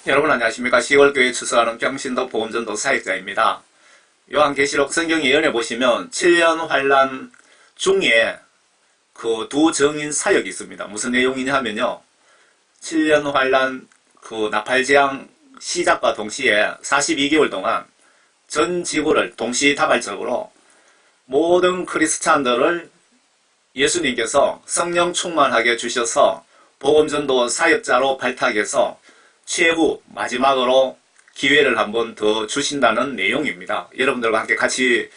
여러분 안녕하십니까. 시골교회 추수하는 평신도 복음전도 사역자입니다. 요한계시록 성경 예언에 보시면 7년 환란 중에 그 두 정인 사역이 있습니다. 무슨 내용이냐 하면요, 7년 환란 그 나팔재앙 시작과 동시에 42개월 동안 전 지구를 동시다발적으로 모든 크리스찬들을 예수님께서 성령 충만하게 주셔서 복음전도 사역자로 발탁해서 최후 마지막으로 기회를 한번 더 주신다는 내용입니다. 여러분들과 함께 같이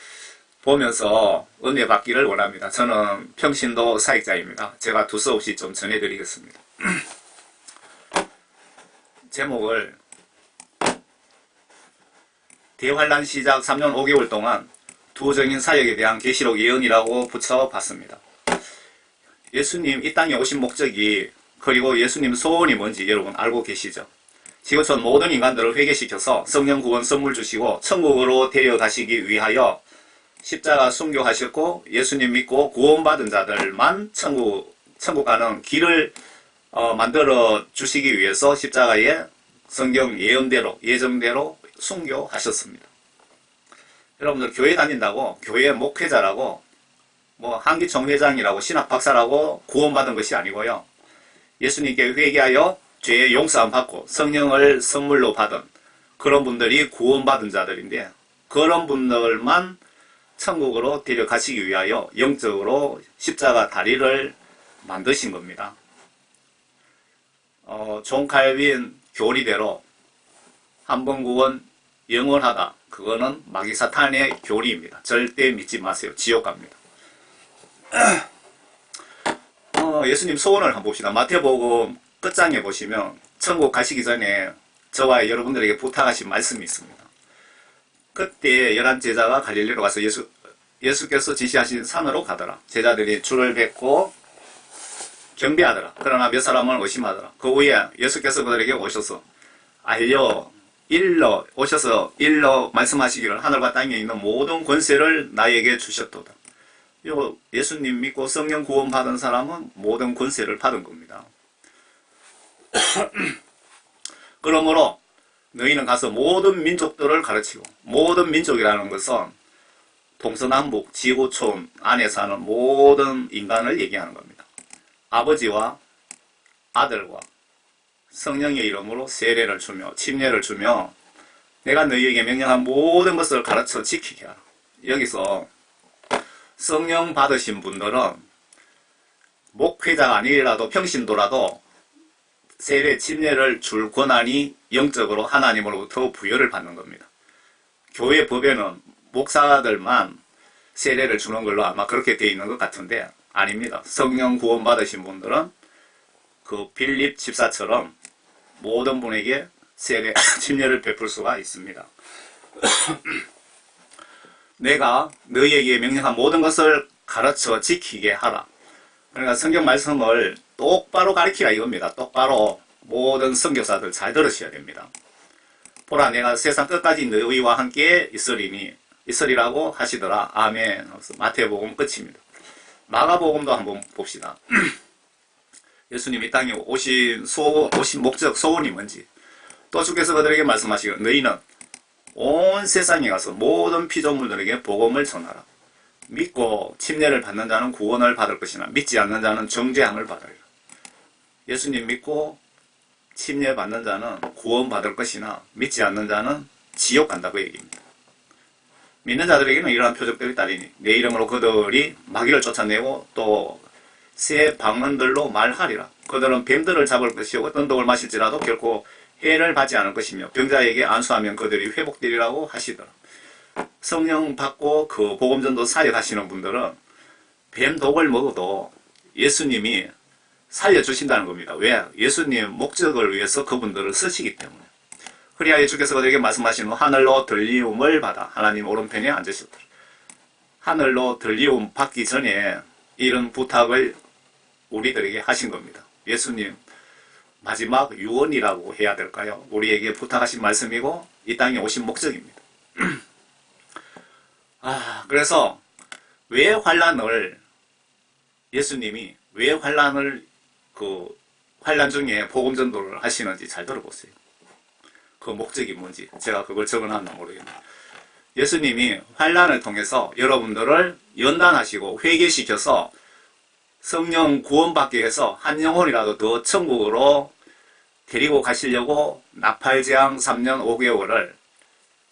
보면서 은혜 받기를 원합니다. 저는 평신도 사역자입니다. 제가 두서없이 좀 전해드리겠습니다. 제목을 대환란 시작 3년 5개월 동안 두 정인 사역에 대한 계시록 예언이라고 붙여봤습니다. 예수님 이 땅에 오신 목적이, 그리고 예수님 소원이 뭔지 여러분 알고 계시죠? 지구촌 모든 인간들을 회개시켜서 성령 구원 선물 주시고 천국으로 데려가시기 위하여 십자가 순교하셨고, 예수님 믿고 구원받은 자들만 천국 가는 길을 만들어 주시기 위해서 십자가에 성경 예언대로 예정대로 순교하셨습니다. 여러분들 교회 다닌다고 교회 목회자라고 뭐 한기총회장이라고 신학박사라고 구원받은 것이 아니고요, 예수님께 회개하여 죄의 용서함 받고 성령을 선물로 받은 그런 분들이 구원받은 자들인데, 그런 분들만 천국으로 데려가시기 위하여 영적으로 십자가 다리를 만드신 겁니다. 존 칼빈 교리대로 한 번 구원 영원하다, 그거는 마귀 사탄의 교리입니다. 절대 믿지 마세요. 지옥 갑니다. 예수님 소원을 한번 봅시다. 마태복음 끝장에 보시면 천국 가시기 전에 저와 여러분들에게 부탁하신 말씀이 있습니다. 그때 11제자가 갈릴리로 가서 예수께서 지시하신 산으로 가더라. 제자들이 줄을 뱉고 경배하더라. 그러나 몇 사람은 의심하더라. 그 후에 예수께서 그들에게 오셔서 오셔서 일러 말씀하시기를 하늘과 땅에 있는 모든 권세를 나에게 주셨도다. 예수님 믿고 성령 구원 받은 사람은 모든 권세를 받은 겁니다. 그러므로 너희는 가서 모든 민족들을 가르치고, 모든 민족이라는 것은 동서남북 지구촌 안에 사는 모든 인간을 얘기하는 겁니다. 아버지와 아들과 성령의 이름으로 세례를 주며 침례를 주며 내가 너희에게 명령한 모든 것을 가르쳐 지키게 하라. 여기서 성령 받으신 분들은 목회자가 아니라도 평신도라도 세례 침례를 줄 권한이 영적으로 하나님으로부터 부여를 받는 겁니다. 교회 법에는 목사들만 세례를 주는 걸로 아마 그렇게 되어 있는 것 같은데 아닙니다. 성령 구원 받으신 분들은 그 빌립 집사처럼 모든 분에게 세례 침례를 베풀 수가 있습니다. 내가 너희에게 명령한 모든 것을 가르쳐 지키게 하라. 그러니까 성경 말씀을 똑바로 가르치라 이겁니다. 똑바로 모든 선교사들 잘 들으셔야 됩니다. 보라, 내가 세상 끝까지 너희와 함께 있으리라고 하시더라. 아멘. 마태복음 끝입니다. 마가복음도 한번 봅시다. 예수님이 이 땅에 오신 목적, 소원이 뭔지. 또 주께서 그들에게 말씀하시기를 너희는 온 세상에 가서 모든 피조물들에게 복음을 전하라. 믿고 침례를 받는 자는 구원을 받을 것이나 믿지 않는 자는 정죄함을 받으리라. 예수님 믿고 침례 받는 자는 구원 받을 것이나 믿지 않는 자는 지옥 간다고 얘기합니다. 믿는 자들에게는 이러한 표적들이 따르니 내 이름으로 그들이 마귀를 쫓아내고 또 새 방언들로 말하리라. 그들은 뱀들을 잡을 것이요 어떤 독을 마실지라도 결코 해를 받지 않을 것이며 병자에게 안수하면 그들이 회복되리라고 하시더라. 성령 받고 그 복음전도 사역하시는 분들은 뱀 독을 먹어도 예수님이 살려주신다는 겁니다. 왜? 예수님 목적을 위해서 그분들을 쓰시기 때문에. 그리하여 주께서 그들에게 말씀하시는 하늘로 들리움을 받아 하나님 오른편에 앉으셨더라. 하늘로 들리움 받기 전에 이런 부탁을 우리들에게 하신 겁니다. 예수님 마지막 유언이라고 해야 될까요? 우리에게 부탁하신 말씀이고 이 땅에 오신 목적입니다. 그래서 왜 환란을 예수님이 왜 환란 중에 복음 전도를 하시는지 잘 들어보세요. 그 목적이 뭔지 제가 그걸 적어놨나 모르겠네요. 예수님이 환난을 통해서 여러분들을 연단하시고 회개시켜서 성령 구원받게 해서 한 영혼이라도 더 천국으로 데리고 가시려고 나팔재앙 3년 5개월을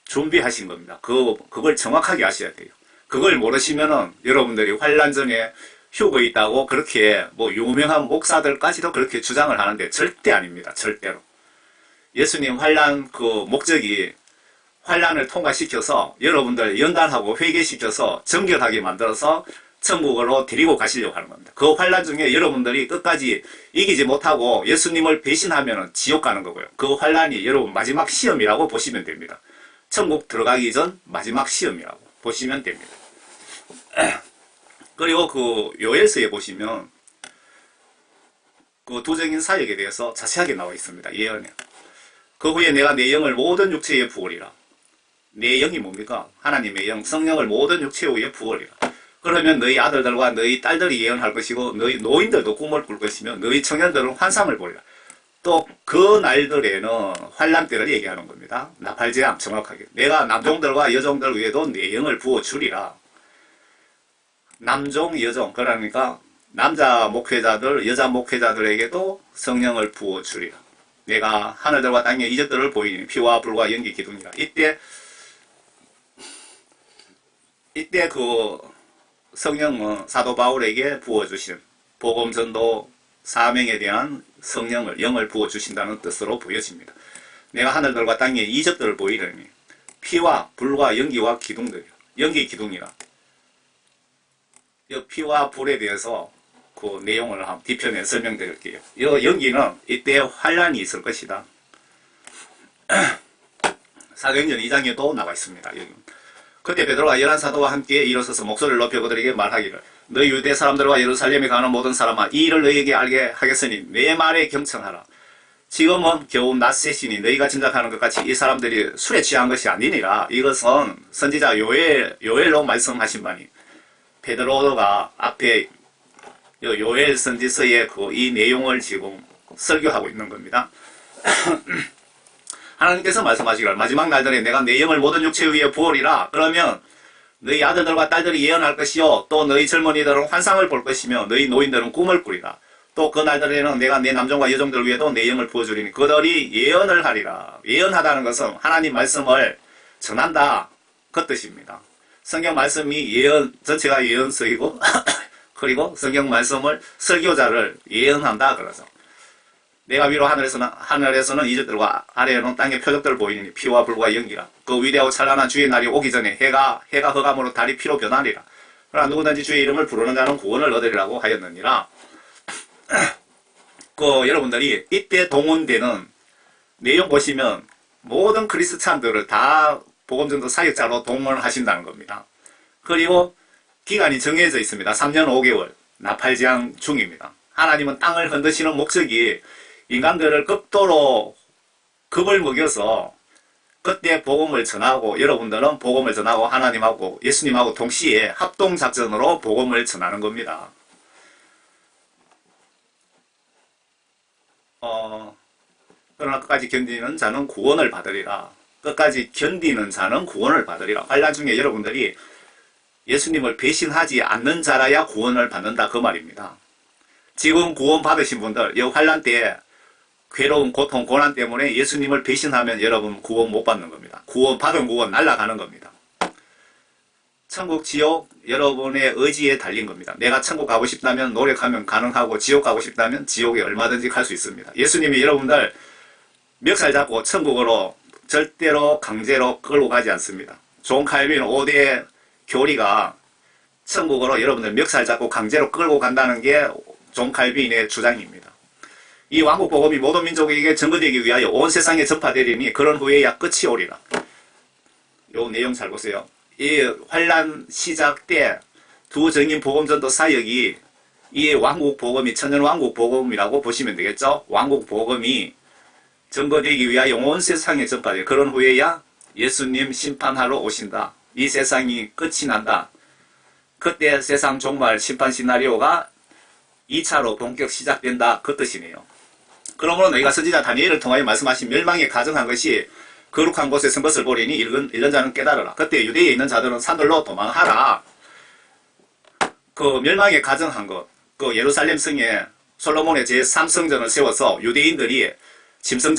준비하신 겁니다. 그걸 정확하게 아셔야 돼요. 그걸 모르시면은 여러분들이 환난 전에 휴거 있다고 그렇게 뭐 유명한 목사들까지도 그렇게 주장을 하는데 절대 아닙니다. 절대로. 예수님 환난 그 목적이 환난을 통과시켜서 여러분들 연단하고 회개시켜서 정결하게 만들어서 천국으로 데리고 가시려고 하는 겁니다. 그 환난 중에 여러분들이 끝까지 이기지 못하고 예수님을 배신하면 지옥 가는 거고요. 그 환난이 여러분 마지막 시험이라고 보시면 됩니다. 천국 들어가기 전 마지막 시험이라고 보시면 됩니다. 그리고 그 요엘서에 보시면 그 두정인 사역에 대해서 자세하게 나와 있습니다. 예언에. 그 후에 내가 내 영을 모든 육체에 부으리라. 내 영이 뭡니까? 하나님의 영, 성령을 모든 육체 위에 부으리라. 그러면 너희 아들들과 너희 딸들이 예언할 것이고 너희 노인들도 꿈을 꿀 것이며 너희 청년들은 환상을 보리라. 또 그 날들에는 환난 때를 얘기하는 겁니다. 나팔재앙 정확하게. 내가 남종들과 여종들 위에도 내 영을 부어주리라. 남종, 여종 그러니까 남자 목회자들, 여자 목회자들에게도 성령을 부어주리라. 내가 하늘들과 땅의 이적들을 보이니 피와 불과 연기 기둥이라. 이때 그 성령은 사도 바울에게 부어주신 복음 전도 사명에 대한 성령을, 영을 부어주신다는 뜻으로 보여집니다. 내가 하늘들과 땅의 이적들을 보이려니 피와 불과 연기와 기둥들이라. 연기 기둥이라. 이 피와 불에 대해서 그 내용을 한 뒤편에 설명드릴게요. 이 연기는 이때 환란이 있을 것이다. 사도행전 2장에도 나와 있습니다. 여기. 그때 베드로가 열한 사도와 함께 일어서서 목소리를 높여 그들에게 말하기를 너희 유대 사람들과 예루살렘에 가는 모든 사람아 이 일을 너희에게 알게 하겠으니 내 말에 경청하라. 지금은 겨우 낮새시니 너희가 짐작하는 것 같이 이 사람들이 술에 취한 것이 아니니라. 이것은 선지자 요엘로 말씀하신 바니 베드로가 앞에 요엘 선지서의 이 내용을 지금 설교하고 있는 겁니다. 하나님께서 말씀하시기를 마지막 날들에 내가 내 영을 모든 육체 위에 부으리라. 그러면 너희 아들들과 딸들이 예언할 것이요 또 너희 젊은이들은 환상을 볼 것이며 너희 노인들은 꿈을 꾸리라. 또 그 날들에는 내가 내 남종과 여종들 위에도 내 영을 부어주리니 그들이 예언을 하리라. 예언하다는 것은 하나님 말씀을 전한다 그 뜻입니다. 성경 말씀이 예언 전체가 예언서이고 그리고 성경 말씀을 설교자를 예언한다 그러죠. 내가 위로 하늘에서는 이적들과 아래에는 땅의 표적들을 보이니 피와 불과 연기라. 그 위대하고 찬란한 주의 날이 오기 전에 해가 흑암으로 달이 피로 변하리라. 그러나 누구든지 주의 이름을 부르는 자는 구원을 얻으리라고 하였느니라. 여러분들이 이때 동원되는 내용 보시면 모든 그리스찬들을 다 복음전도 사역자로 동원하신다는 겁니다. 그리고 기간이 정해져 있습니다. 3년 5개월 나팔재앙 중입니다. 하나님은 땅을 흔드시는 목적이 인간들을 극도로 겁을 먹여서 그때 복음을 전하고 여러분들은 복음을 전하고 하나님하고 예수님하고 동시에 합동작전으로 복음을 전하는 겁니다. 그러나 끝까지 견디는 자는 구원을 받으리라. 끝까지 견디는 자는 구원을 받으리라. 환난 중에 여러분들이 예수님을 배신하지 않는 자라야 구원을 받는다 그 말입니다. 지금 구원 받으신 분들 이 환난 때 괴로운 고통 고난 때문에 예수님을 배신하면 여러분 구원 못 받는 겁니다. 받은 구원 날아가는 겁니다. 천국 지옥 여러분의 의지에 달린 겁니다. 내가 천국 가고 싶다면 노력하면 가능하고 지옥 가고 싶다면 지옥에 얼마든지 갈 수 있습니다. 예수님이 여러분들 멱살 잡고 천국으로 절대로 강제로 끌고 가지 않습니다. 존 칼빈 5대 교리가 천국으로 여러분들 멱살 잡고 강제로 끌고 간다는 게 존 칼빈의 주장입니다. 이 왕국 복음이 모든 민족에게 전거되기 위하여 온 세상에 전파되리니 그런 후에야 끝이 오리라. 요 내용 잘 보세요. 이 환란 시작 때 두 정인 복음전도 사역이 이 왕국 복음이 천년 왕국 복음이라고 보시면 되겠죠. 왕국 복음이 전거되기 위하여 온 세상에 전파되리. 그런 후에야 예수님 심판하러 오신다. 이 세상이 끝이 난다. 그때 세상 종말 심판 시나리오가 2차로 본격 시작된다 그 뜻이네요. 그러므로 너희가 선지자 다니엘을 통하여 말씀하신 멸망에 가정한 것이 거룩한 곳에서 것을 보리니 이런 자는 깨달으라. 그때 유대에 있는 자들은 산들로 도망하라. 그 멸망에 가정한 것, 그 예루살렘 성에 솔로몬의 제3성전을 세워서 유대인들이 짐승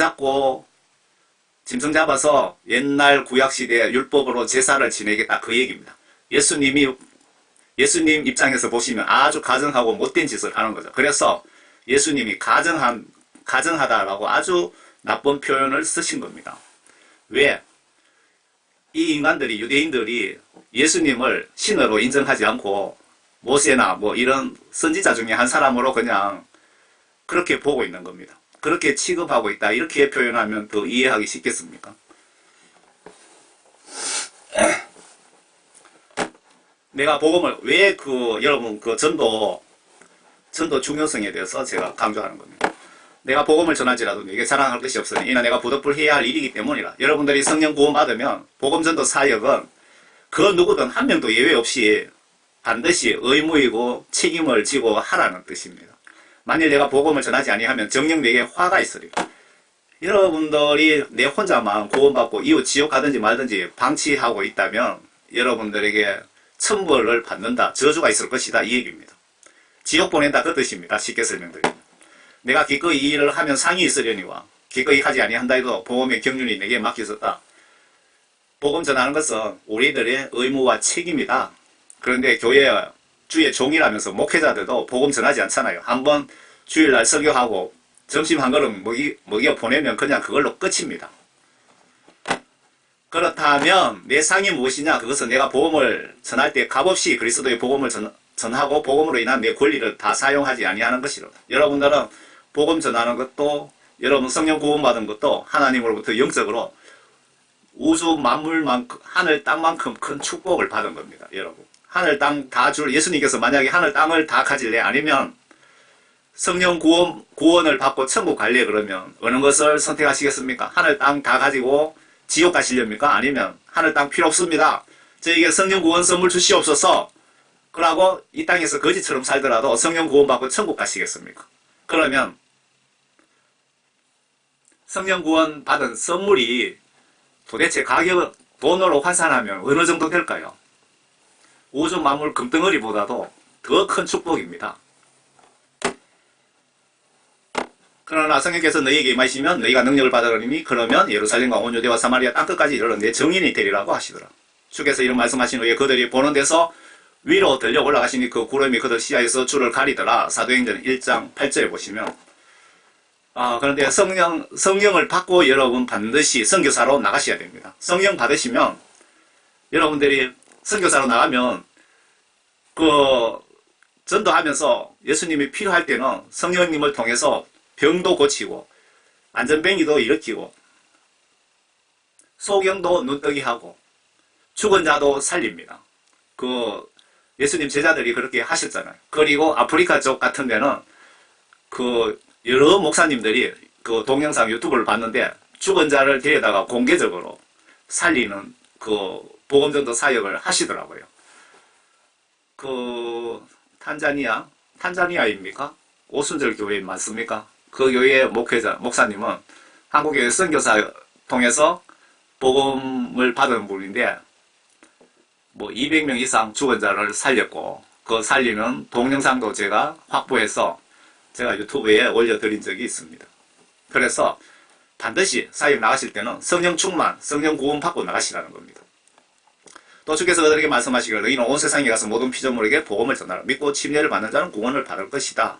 잡아서 옛날 구약시대 율법으로 제사를 지내겠다, 그 얘기입니다. 예수님 입장에서 보시면 아주 가증하고 못된 짓을 하는 거죠. 그래서 예수님이 가증하다라고 아주 나쁜 표현을 쓰신 겁니다. 왜? 이 인간들이, 유대인들이 예수님을 신으로 인정하지 않고 모세나 뭐 이런 선지자 중에 한 사람으로 그냥 그렇게 보고 있는 겁니다. 그렇게 취급하고 있다, 이렇게 표현하면 더 이해하기 쉽겠습니까? 내가 복음을 왜 여러분 전도 중요성에 대해서 제가 강조하는 겁니다. 내가 복음을 전할지라도 내게 자랑할 것이 없으니 이는 내가 부득불해야 할 일이기 때문이라. 여러분들이 성령 구원 받으면 복음 전도 사역은 그 누구든 한 명도 예외 없이 반드시 의무이고 책임을 지고 하라는 뜻입니다. 만일 내가 복음을 전하지 아니하면 정녕 내게 화가 있으리라. 여러분들이 내 혼자만 구원받고 이후 지옥 가든지 말든지 방치하고 있다면 여러분들에게 천벌을 받는다, 저주가 있을 것이다, 이 얘기입니다. 지옥 보낸다, 그 뜻입니다. 쉽게 설명드리면 내가 기꺼이 이 일을 하면 상이 있으려니와 기꺼이 하지 아니한다 해도 복음의 경륜이 내게 맡겨졌다. 복음 전하는 것은 우리들의 의무와 책임이다. 그런데 교회 주의 종이라면서 목회자들도 복음 전하지 않잖아요. 한번 주일날 설교하고 점심 한 그릇 먹여 보내면 그냥 그걸로 끝입니다. 그렇다면 내 상이 무엇이냐? 그것은 내가 복음을 전할 때 값없이 그리스도의 복음을 전하고 복음으로 인한 내 권리를 다 사용하지 아니하는 것이로다. 여러분들은 복음 전하는 것도, 여러분 성령 구원받은 것도 하나님으로부터 영적으로 우주 만물만큼, 하늘 땅만큼 큰 축복을 받은 겁니다. 여러분, 하늘 땅 다 예수님께서 만약에 하늘 땅을 다 가질래, 아니면 성령 구원을 받고 천국 갈래, 그러면 어느 것을 선택하시겠습니까? 하늘 땅 다 가지고 지옥 가시렵니까? 아니면 하늘 땅 필요 없습니다, 저에게 성령 구원 선물 주시옵소서, 그러고 이 땅에서 거지처럼 살더라도 성령 구원 받고 천국 가시겠습니까? 그러면 성령 구원 받은 선물이 도대체 가격을 돈으로 환산하면 어느 정도 될까요? 우주 만물 금덩어리보다도 더 큰 축복입니다. 그러나 성령께서 너희에게 임하시면 너희가 능력을 받으리니 그러면 예루살렘과 온 유대와 사마리아 땅끝까지 이르러 내 증인이 되리라고 하시더라. 주께서 이런 말씀하신 후에 그들이 보는 데서 위로 들려 올라가시니 그 구름이 그들 시야에서 주를 가리더라. 사도행전 1장 8절에 보시면, 그런데 성령을 받고 여러분 반드시 선교사로 나가셔야 됩니다. 성령 받으시면 여러분들이 선교사로 나가면 전도하면서 예수님이 필요할 때는 성령님을 통해서 병도 고치고 안전뱅이도 일으키고 소경도 눈뜨기 하고 죽은 자도 살립니다. 예수님 제자들이 그렇게 하셨잖아요. 그리고 아프리카 쪽 같은 데는 여러 목사님들이 동영상 유튜브를 봤는데 죽은 자를 데려다가 공개적으로 살리는 복음전도 사역을 하시더라고요. 탄자니아입니까? 오순절 교회 맞습니까? 그 교회 목사님은 한국교회 선교사 통해서 복음을 받은 분인데 200명 이상 죽은 자를 살렸고, 그 살리는 동영상도 제가 확보해서 제가 유튜브에 올려드린 적이 있습니다. 그래서 반드시 사역 나가실 때는 성령 충만, 성령 구원 받고 나가시라는 겁니다. 또 주께서 그들에게 말씀하시기를 너희는 온 세상에 가서 모든 피조물에게 복음을 전하라. 믿고 침례를 받는 자는 구원을 받을 것이다.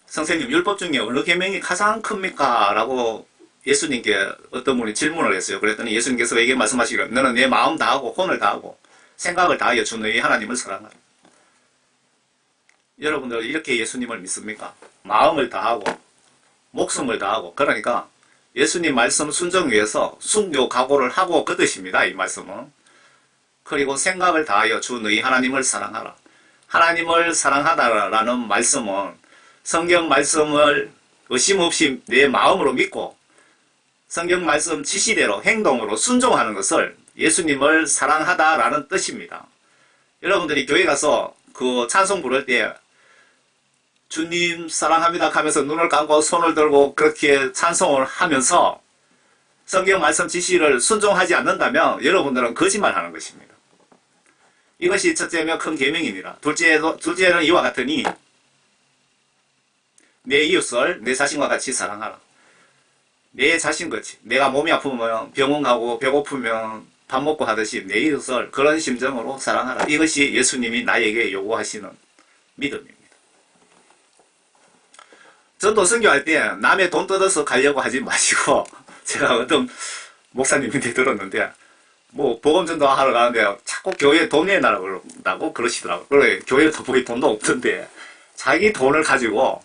선생님, 율법 중에 어느 계명이 가장 큽니까? 라고 예수님께 어떤 분이 질문을 했어요. 그랬더니 예수님께서 에게 말씀하시기를 너는 내 마음 다하고 혼을 다하고 생각을 다하여 주 너희 하나님을 사랑하라. 여러분들 이렇게 예수님을 믿습니까? 마음을 다하고 목숨을 다하고, 그러니까 예수님 말씀 순종 위해서 순교 각오를 하고 그 뜻입니다. 이 말씀은. 그리고 생각을 다하여 주 너희 하나님을 사랑하라. 하나님을 사랑하다라는 말씀은 성경 말씀을 의심 없이 내 마음으로 믿고 성경 말씀 지시대로 행동으로 순종하는 것을 예수님을 사랑하다라는 뜻입니다. 여러분들이 교회 가서 찬송 부를 때 주님 사랑합니다 하면서 눈을 감고 손을 들고 그렇게 찬송을 하면서 성경 말씀 지시를 순종하지 않는다면 여러분들은 거짓말하는 것입니다. 이것이 첫째며 큰 계명이니라. 둘째는 이와 같으니 내 이웃을 내 자신과 같이 사랑하라. 내 자신같이 내가 몸이 아프면 병원 가고 배고프면 밥 먹고 하듯이 내 이웃을 그런 심정으로 사랑하라. 이것이 예수님이 나에게 요구하시는 믿음입니다. 전도 선교할 때 남의 돈 뜯어서 가려고 하지 마시고 제가 어떤 목사님한테 들었는데 뭐 복음전도 하러 가는데 자꾸 교회에 돈 내놔라고 그러시더라고요. 그래 교회에 거의 돈도 없던데 자기 돈 가지고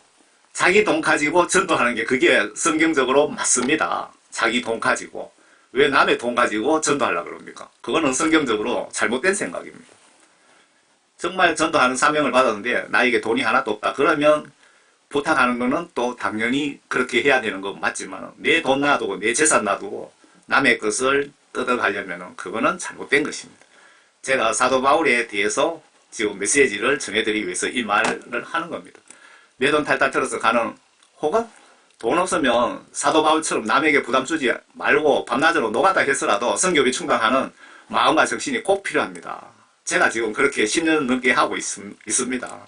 전도하는 게 그게 성경적으로 맞습니다. 자기 돈 가지고 왜 남의 돈 가지고 전도하려고 그럽니까? 그거는 성경적으로 잘못된 생각입니다. 정말 전도하는 사명을 받았는데 나에게 돈이 하나도 없다. 그러면 부탁하는 거는 또 당연히 그렇게 해야 되는 건 맞지만 내 돈 놔두고 내 재산 놔두고 남의 것을 뜯어가려면 그거는 잘못된 것입니다. 제가 사도 바울에 대해서 지금 메시지를 전해드리기 위해서 이 말을 하는 겁니다. 내 돈 탈탈 털어서 가는 혹은 돈 없으면 사도 바울처럼 남에게 부담 주지 말고 밤낮으로 노가다 해서라도 선교비 충당하는 마음과 정신이 꼭 필요합니다. 제가 지금 그렇게 10년 넘게 하고 있습니다.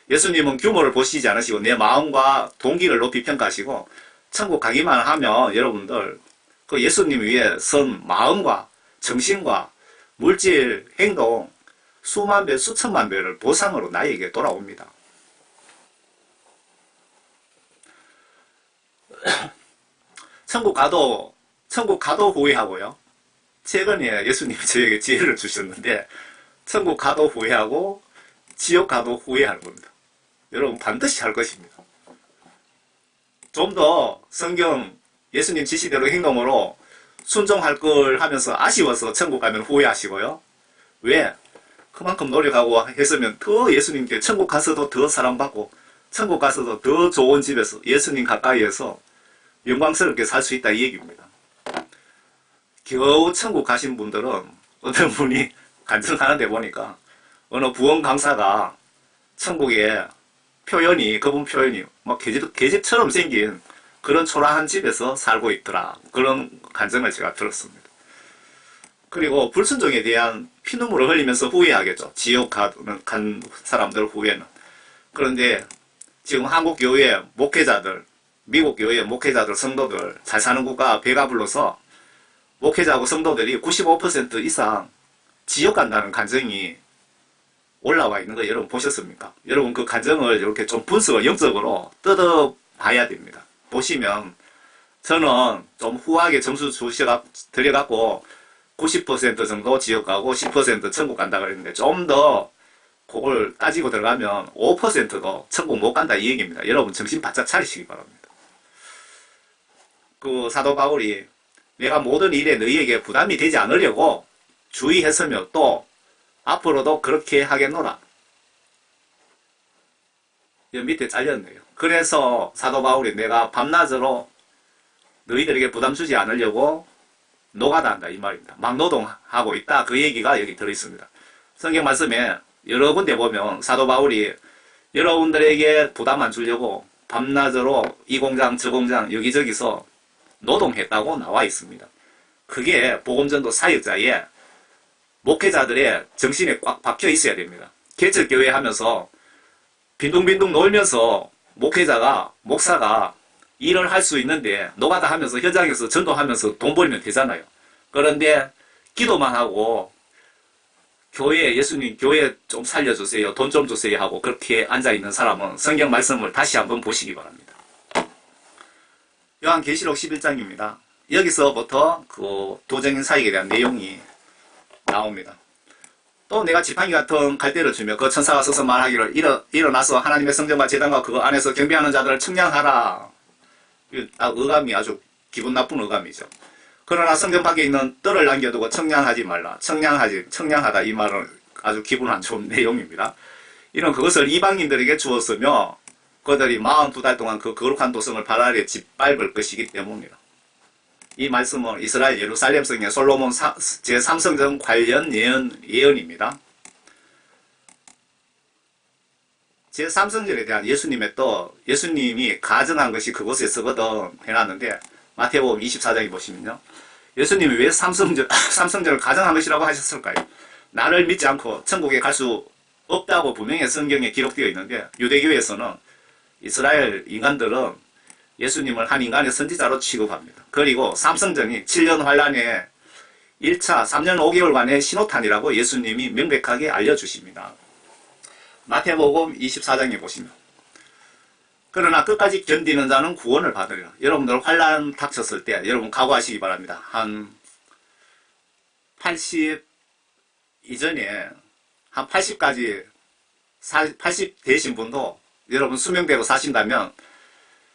예수님은 규모를 보시지 않으시고 내 마음과 동기를 높이 평가하시고 천국 가기만 하면 여러분들 그 예수님 위에 선 마음과 정신과 물질, 행동 수만 배, 수천만 배를 보상으로 나에게 돌아옵니다. 천국 가도 후회하고요. 최근에 예수님이 저에게 지혜를 주셨는데 천국 가도 후회하고 지옥 가도 후회하는 겁니다. 여러분 반드시 할 것입니다. 좀 더 성경 예수님 지시대로 행동으로 순종할 걸 하면서 아쉬워서 천국 가면 후회하시고요. 왜? 그만큼 노력하고 했으면 더 예수님께 천국 가서도 더 사랑받고 천국 가서도 더 좋은 집에서 예수님 가까이에서 영광스럽게 살 수 있다 이 얘기입니다. 겨우 천국 가신 분들은 어떤 분이 간증하는 데 보니까 어느 부원 강사가 천국에 그분 표현이 막 계집처럼 생긴 그런 초라한 집에서 살고 있더라. 그런 간증을 제가 들었습니다. 그리고 불순종에 대한 피눈물을 흘리면서 후회하겠죠. 지옥 간 사람들 후회는. 그런데 지금 한국 교회 목회자들, 미국 교회 목회자들, 성도들 잘 사는 국가 배가 불러서 목회자하고 성도들이 95% 이상 지옥 간다는 간증이 올라와 있는 거 여러분 보셨습니까? 여러분 그 간증을 이렇게 좀 분석을 영적으로 뜯어봐야 됩니다. 보시면 저는 좀 후하게 점수 드려갖고 90% 정도 지옥 가고 10% 천국 간다 그랬는데 좀 더 그걸 따지고 들어가면 5%도 천국 못 간다 이 얘기입니다. 여러분 정신 바짝 차리시기 바랍니다. 그 사도 바울이 내가 모든 일에 너희에게 부담이 되지 않으려고 주의했으며 또 앞으로도 그렇게 하겠노라. 여기 밑에 잘렸네요. 그래서 사도 바울이 내가 밤낮으로 너희들에게 부담 주지 않으려고 노가다 한다 이 말입니다. 막노동하고 있다 그 얘기가 여기 들어있습니다. 성경 말씀에 여러 군데 보면 사도 바울이 여러분들에게 부담 안 주려고 밤낮으로 이 공장 저 공장 여기저기서 노동했다고 나와 있습니다. 그게 복음전도 사역자의 목회자들의 정신에 꽉 박혀 있어야 됩니다. 개척교회 하면서 빈둥빈둥 놀면서 목사가 일을 할 수 있는데 노가다 하면서 현장에서 전도하면서 돈 벌면 되잖아요. 그런데 기도만 하고 예수님 교회 좀 살려주세요, 돈 좀 주세요 하고 그렇게 앉아있는 사람은 성경 말씀을 다시 한번 보시기 바랍니다. 요한계시록 11장입니다. 여기서부터 그 도적인 사역에 대한 내용이 나옵니다. 또 내가 지팡이 같은 갈대를 주며 그 천사가 서서 말하기를 일어나서 하나님의 성전과 제단과 그 안에서 경배하는 자들을 청량하라. 의감이 아주 기분 나쁜 의감이죠. 그러나 성전 밖에 있는 뜰을 남겨두고 청량하지 말라. 청량하다 이 말은 아주 기분 안 좋은 내용입니다. 이는 그것을 이방인들에게 주었으며 그들이 42달 동안 그 거룩한 도성을 발 아래 짓밟을 것이기 때문이다. 이 말씀은 이스라엘 예루살렘 성의 솔로몬 제3성전 관련 예언입니다. 제3성전에 대한 예수님의 또 예수님이 가정한 것이 그곳에 서거든 해놨는데 마태복음 24장에 보시면요. 예수님이 왜 삼성전을 가정한 것이라고 하셨을까요? 나를 믿지 않고 천국에 갈 수 없다고 분명히 성경에 기록되어 있는데 유대교에서는 이스라엘 인간들은 예수님을 한 인간의 선지자로 취급합니다. 그리고 삼성전이 7년 환란의 1차 3년 5개월간의 신호탄이라고 예수님이 명백하게 알려주십니다. 마태복음 24장에 보시면 그러나 끝까지 견디는 자는 구원을 받으리라. 여러분들 환란 닥쳤을 때 여러분 각오하시기 바랍니다. 한 80 이전에 한 80까지 80 되신 분도 여러분 수명대로 사신다면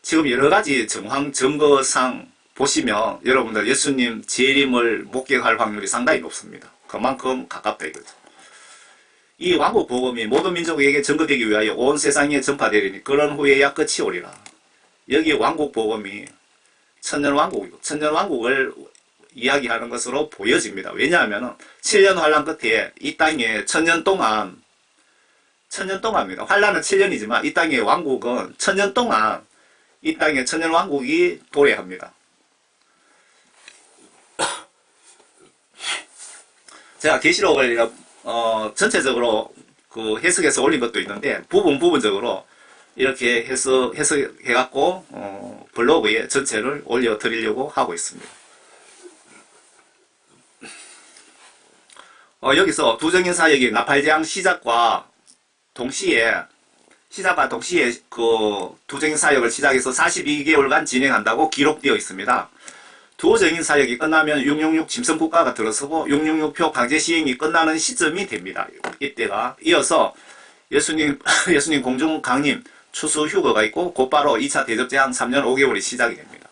지금 여러가지 정황 증거상 보시면 여러분들 예수님 재림을 목격할 확률이 상당히 높습니다. 그만큼 가깝다 이거죠. 이 왕국 복음이 모든 민족에게 전거되기 위하여 온 세상에 전파되리니 그런 후에야 끝이 오리라. 여기 왕국 복음이 천년왕국이고 천년왕국을 이야기하는 것으로 보여집니다. 왜냐하면 7년 환란 끝에 이 땅에 천년 동안입니다. 환란은 7년이지만 이 땅의 왕국은 천년 동안 이 땅에 천년왕국이 도래합니다. 제가 계시록을 전체적으로 그 해석해서 올린 것도 있는데 부분적으로 이렇게 해석해갖고 블로그에 전체를 올려드리려고 하고 있습니다. 여기서 두정인 사역이 나팔재앙 시작과 동시에 그 두정인 사역을 시작해서 42개월간 진행한다고 기록되어 있습니다. 두정인 사역이 끝나면 666 짐승국가가 들어서고 666표 강제 시행이 끝나는 시점이 됩니다. 이때가 이어서 예수님 공중 강림 추수 휴거가 있고 곧바로 2차 대접재앙 3년 5개월이 시작이 됩니다.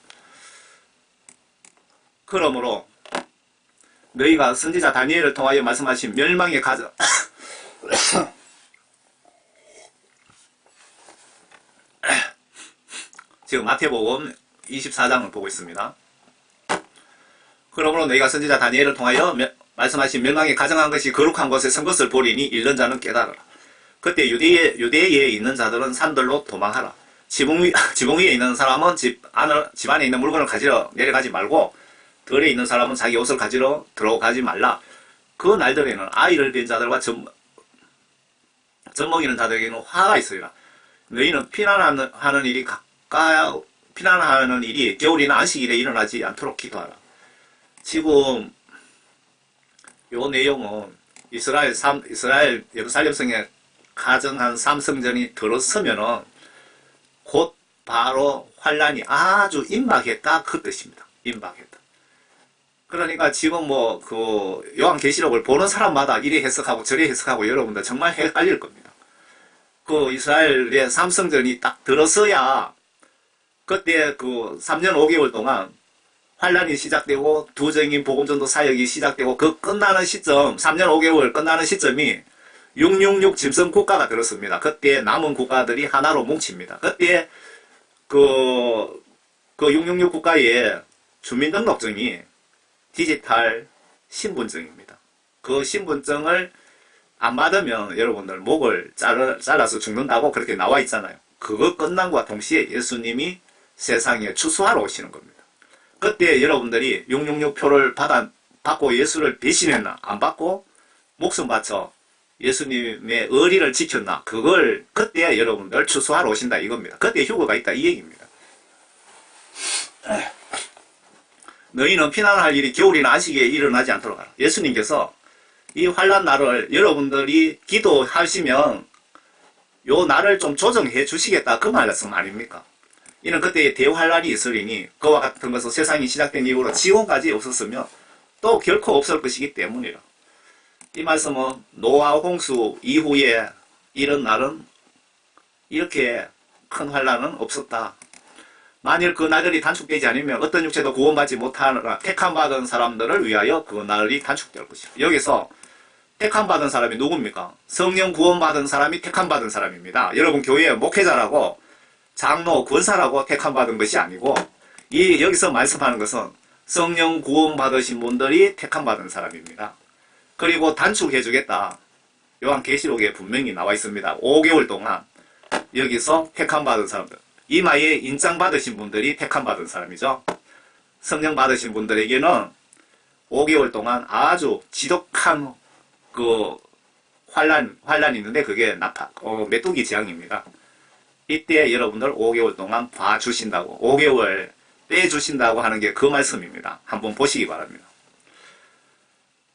그러므로 너희가 선지자 다니엘을 통하여 말씀하신 멸망의 가정 지금 마태복음 24장을 보고 있습니다. 그러므로 너희가 선지자 다니엘을 통하여 말씀하신 멸망에 가정한 것이 거룩한 곳에 선 것을 보리니 읽는 자는 깨달으라. 그때 유대에 있는 자들은 산들로 도망하라. 지붕 위에 있는 사람은 집 안에 있는 물건을 가지러 내려가지 말고 들에 있는 사람은 자기 옷을 가지러 들어가지 말라. 그 날들에는 아이를 뵌 자들과 젖먹이는 자들에게는 화가 있으리라. 너희는 피난하는 일이 겨울이나 안식일에 일어나지 않도록 기도하라. 지금 요 내용은 이스라엘 예루살렘 성에 가정한 삼성전이 들어서면은 곧 바로 환란이 아주 임박했다 그 뜻입니다. 임박했다. 그러니까 지금 그 요한계시록을 보는 사람마다 이래 해석하고 저래 해석하고 여러분들 정말 헷갈릴 겁니다. 그 이스라엘의 삼성전이 딱 들어서야 그때 그 3년 5개월 동안 환란이 시작되고 두정인 복음전도 사역이 시작되고 그 끝나는 시점 3년 5개월 끝나는 시점이 666 짐승 국가가 들었습니다. 그때 남은 국가들이 하나로 뭉칩니다. 그때 그 666 국가의 주민등록증이 디지털 신분증입니다. 그 신분증을 안 받으면 여러분들 목을 잘라서 죽는다고 그렇게 나와 있잖아요. 그거 끝난과 동시에 예수님이 세상에 추수하러 오시는 겁니다. 그때 여러분들이 666표를 받고 예수를 배신했나 안 받고 목숨 바쳐 예수님의 의리를 지켰나 그걸 그때 여러분들 추수하러 오신다 이겁니다. 그때 휴거가 있다 이 얘기입니다. 너희는 피난할 일이 겨울이나 안식일에 일어나지 않도록 하라. 예수님께서 이 환란 날을 여러분들이 기도하시면 요 날을 좀 조정해 주시겠다 그 말씀 아닙니까? 이는 그때 대환란이 있으리니 그와 같은 것은 세상이 시작된 이후로 지금까지 없었으며 또 결코 없을 것이기 때문이라. 이 말씀은 노아 홍수 이후에 이런 날은 이렇게 큰 환란은 없었다. 만일 그 날들이 단축되지 않으면 어떤 육체도 구원받지 못하느라 택함받은 사람들을 위하여 그 날이 단축될 것이다. 여기서 택함받은 사람이 누굽니까? 성령 구원받은 사람이 택함받은 사람입니다. 여러분 교회 목회자라고 장로, 권사라고 택함받은 것이 아니고 여기서 말씀하는 것은 성령 구원받으신 분들이 택함받은 사람입니다. 그리고 단축해 주겠다. 요한계시록에 분명히 나와 있습니다. 5개월 동안 여기서 택함받은 사람들, 이마에 인장 받으신 분들이 택함받은 사람이죠. 성령 받으신 분들에게는 5개월 동안 아주 지독한 그 환란이 있는데 그게 메뚜기 재앙입니다. 이때 여러분들 5개월 동안 봐주신다고, 5개월 빼주신다고 하는 게 그 말씀입니다. 한번 보시기 바랍니다.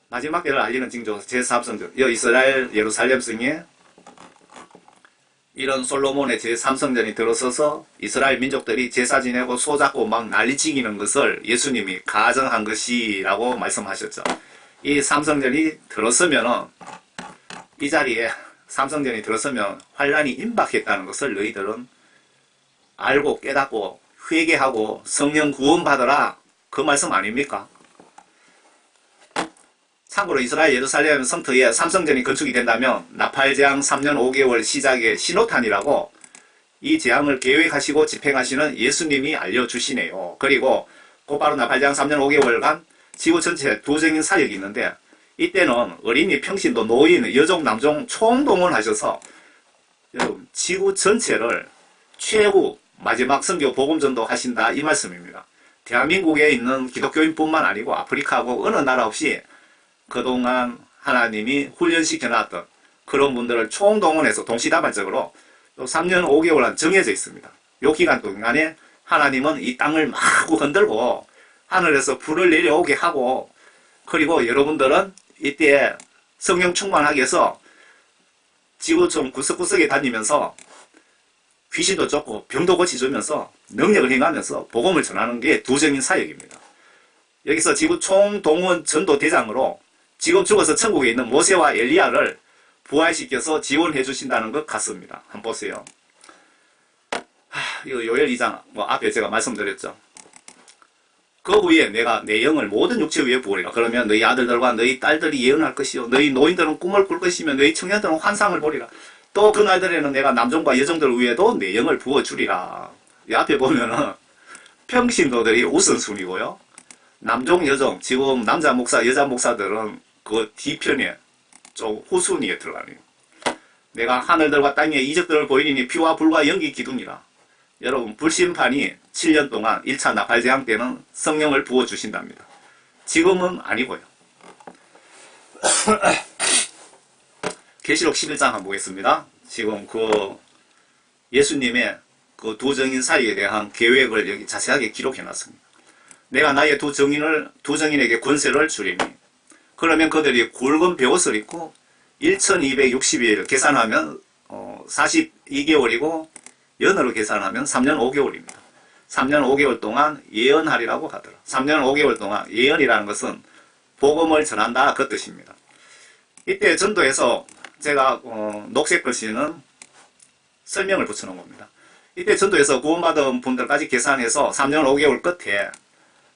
마지막 때를 알리는 징조 제3성전, 이스라엘 예루살렘 성에 이런 솔로몬의 제3성전이 들어서서 이스라엘 민족들이 제사 지내고 소잡고 막 난리치기는 것을 예수님이 가정한 것이라고 말씀하셨죠. 이 삼성전이 들어서면은, 이 자리에 삼성전이 들어서면 환란이 임박했다는 것을 너희들은 알고 깨닫고 회개하고 성령 구원받으라, 그 말씀 아닙니까? 참고로 이스라엘 예루살렘 성터에 삼성전이 건축이 된다면 나팔재앙 3년 5개월 시작의 신호탄이라고 이 재앙을 계획하시고 집행하시는 예수님이 알려주시네요. 그리고 곧바로 나팔재앙 3년 5개월간 지구 전체 도적인 사역이 있는데, 이때는 어린이, 평신도, 노인, 여종, 남종 총동원하셔서 여러분 지구 전체를 최후 마지막 선교 복음전도 하신다, 이 말씀입니다. 대한민국에 있는 기독교인뿐만 아니고 아프리카하고 어느 나라 없이 그동안 하나님이 훈련시켜놨던 그런 분들을 총동원해서 동시다발적으로 3년 5개월간 정해져 있습니다. 이 기간 동안에 하나님은 이 땅을 마구 흔들고 하늘에서 불을 내려오게 하고, 그리고 여러분들은 이때 성령 충만하게 해서 지구 좀 구석구석에 다니면서 귀신도 쫓고 병도 고치주면서 능력을 행하면서 복음을 전하는 게 두정인 사역입니다. 여기서 지구 총동원 전도 대장으로 지금 죽어서 천국에 있는 모세와 엘리야를 부활시켜서 지원해 주신다는 것 같습니다. 한번 보세요. 이거 요엘 2장 앞에 제가 말씀드렸죠. 그 후에 내가 내 영을 모든 육체 위에 부으리라. 그러면 너희 아들들과 너희 딸들이 예언할 것이요, 너희 노인들은 꿈을 꿀 것이며 너희 청년들은 환상을 보리라. 또 그 날들에는 내가 남종과 여종들 위에도 내 영을 부어주리라. 이 앞에 보면은 평신도들이 우선순위고요, 남종, 여종, 지금 남자 목사, 여자 목사들은 그 뒤편에 좀 후순위에 들어가네요. 내가 하늘들과 땅의 이적들을 보이리니 피와 불과 연기 기둥이라. 여러분 불심판이 7년 동안 1차 나팔재앙 때는 성령을 부어주신답니다. 지금은 아니고요. 계시록 11장 한번 보겠습니다. 지금 그 예수님의 그 두 정인 사이에 대한 계획을 여기 자세하게 기록해 놨습니다. 내가 나의 두 정인에게 권세를 주리니, 그러면 그들이 굵은 베옷을 입고 1260일 계산하면 42개월이고 연으로 계산하면 3년 5개월입니다. 3년 5개월 동안 예언하리라고 하더라. 3년 5개월 동안 예언이라는 것은 복음을 전한다, 그 뜻입니다. 이때 전도에서 제가 녹색 글씨는 설명을 붙여놓은 겁니다. 이때 전도에서 구원받은 분들까지 계산해서 3년 5개월 끝에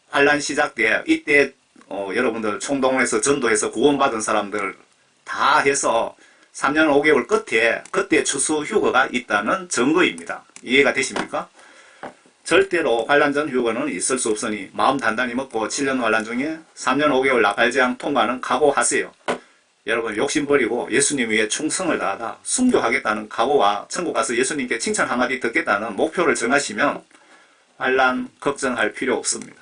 환란 시작 때 이때 여러분들 총동원해서 전도해서 구원받은 사람들 다 해서 3년 5개월 끝에 그때 추수 휴거가 있다는 증거입니다. 이해가 되십니까? 절대로 환란 전 휴거는 있을 수 없으니 마음 단단히 먹고 7년 환란 중에 3년 5개월 나팔재앙 통과는 각오하세요. 여러분 욕심 버리고 예수님 위해 충성을 다하다 순교하겠다는 각오와 천국 가서 예수님께 칭찬 한마디 듣겠다는 목표를 정하시면 환란 걱정할 필요 없습니다.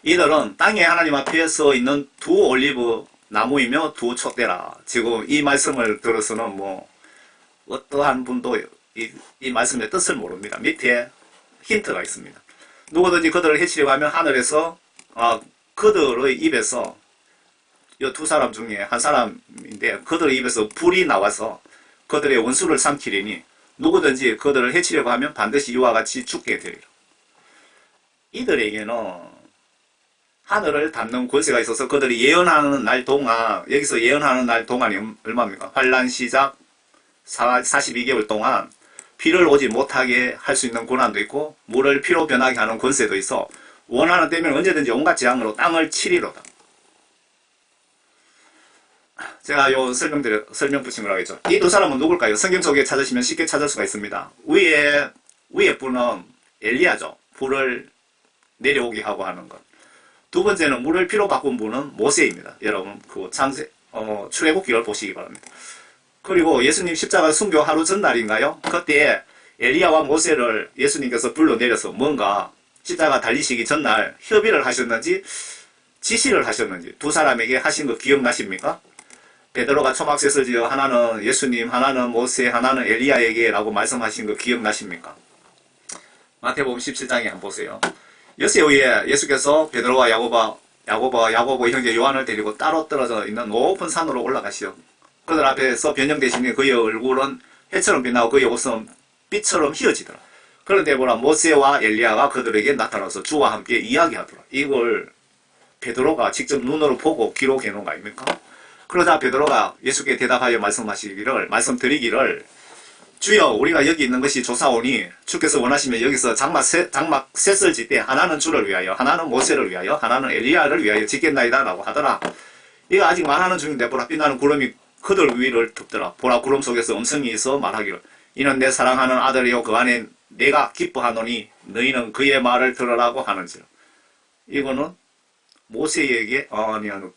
이들은 땅에 하나님 앞에 서 있는 두 올리브 나무이며 두 촛대라. 지금 이 말씀을 들어서는 어떠한 분도 이 말씀의 뜻을 모릅니다. 밑에 힌트가 있습니다. 누구든지 그들을 해치려고 하면 하늘에서 그들의 입에서 이 두 사람 중에 한 사람인데 그들의 입에서 불이 나와서 그들의 원수를 삼키리니 누구든지 그들을 해치려고 하면 반드시 이와 같이 죽게 되리라. 이들에게는 하늘을 닫는 권세가 있어서 그들이 예언하는 날 동안, 여기서 예언하는 날 동안이 얼마입니까? 환란 시작 42개월 동안 피를 오지 못하게 할 수 있는 권한도 있고 물을 피로 변하게 하는 권세도 있어 원하는 때면 언제든지 온갖 재앙으로 땅을 치리로다. 제가 요 설명 붙인 거라고 했죠. 이 두 사람은 누굴까요? 성경 속에 찾으시면 쉽게 찾을 수가 있습니다. 위에 분은 엘리야죠. 불을 내려오게 하고 하는 것. 두 번째는 물을 피로 바꾼 분은 모세입니다. 여러분 그 출애굽기를 보시기 바랍니다. 그리고 예수님 십자가 순교 하루 전날인가요? 그때 엘리야와 모세를 예수님께서 불러내려서 뭔가 십자가 달리시기 전날 협의를 하셨는지 지시를 하셨는지 두 사람에게 하신 거 기억나십니까? 베드로가 초막셋을 지어 하나는 예수님, 하나는 모세, 하나는 엘리야에게 라고 말씀하신 거 기억나십니까? 마태복음 17장에 한번 보세요. 엿새 후에 예수께서 베드로와 야고보 형제 요한을 데리고 따로 떨어져 있는 높은 산으로 올라가시오. 그들 앞에서 변형되시니 그의 얼굴은 해처럼 빛나고 그의 옷은 빛처럼 휘어지더라. 그런데 보라 모세와 엘리야가 그들에게 나타나서 주와 함께 이야기하더라. 이걸 베드로가 직접 눈으로 보고 기록해 놓은 거 아닙니까? 그러자 베드로가 예수께 대답하여 말씀드리기를 주여 우리가 여기 있는 것이 조사오니 주께서 원하시면 여기서 장막 셋을 짓되 하나는 주를 위하여 하나는 모세를 위하여 하나는 엘리야를 위하여 짓겠나이다 라고 하더라. 이거 아직 말하는 중인데 보라 빛나는 구름이 그들 위를 덮더라. 보라 구름 속에서 음성이 있어 말하기를 이는 내 사랑하는 아들이요 그 안에 내가 기뻐하노니 너희는 그의 말을 들으라고 하는지라. 이거는 모세에게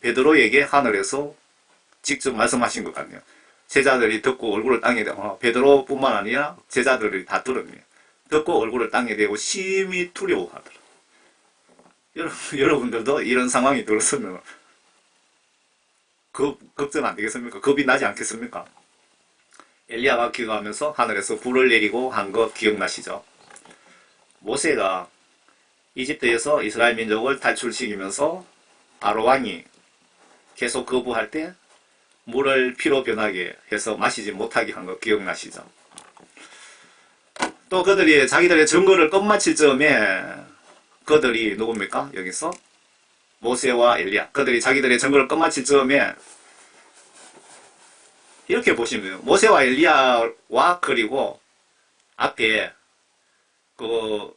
베드로에게 하늘에서 직접 말씀하신 것 같네요. 제자들이 듣고 얼굴을 땅에 대고 베드로뿐만 아니라 제자들이 다 들었네요. 듣고 얼굴을 땅에 대고 심히 두려워하더라. 여러분들도 이런 상황이 들었으면 걱정 안 되겠습니까? 겁이 나지 않겠습니까? 엘리야가 기도하면서 하늘에서 불을 내리고 한 거 기억나시죠? 모세가 이집트에서 이스라엘 민족을 탈출시키면서 바로 왕이 계속 거부할 때 물을 피로 변하게 해서 마시지 못하게 한 거 기억나시죠? 또 그들이 자기들의 증거를 끝마칠 즈음에 그들이 누굽니까? 여기서 모세와 엘리야 그들이 자기들의 증거를 끝마칠 즈음에 이렇게 보시면 돼요. 모세와 엘리야와 그리고 앞에 그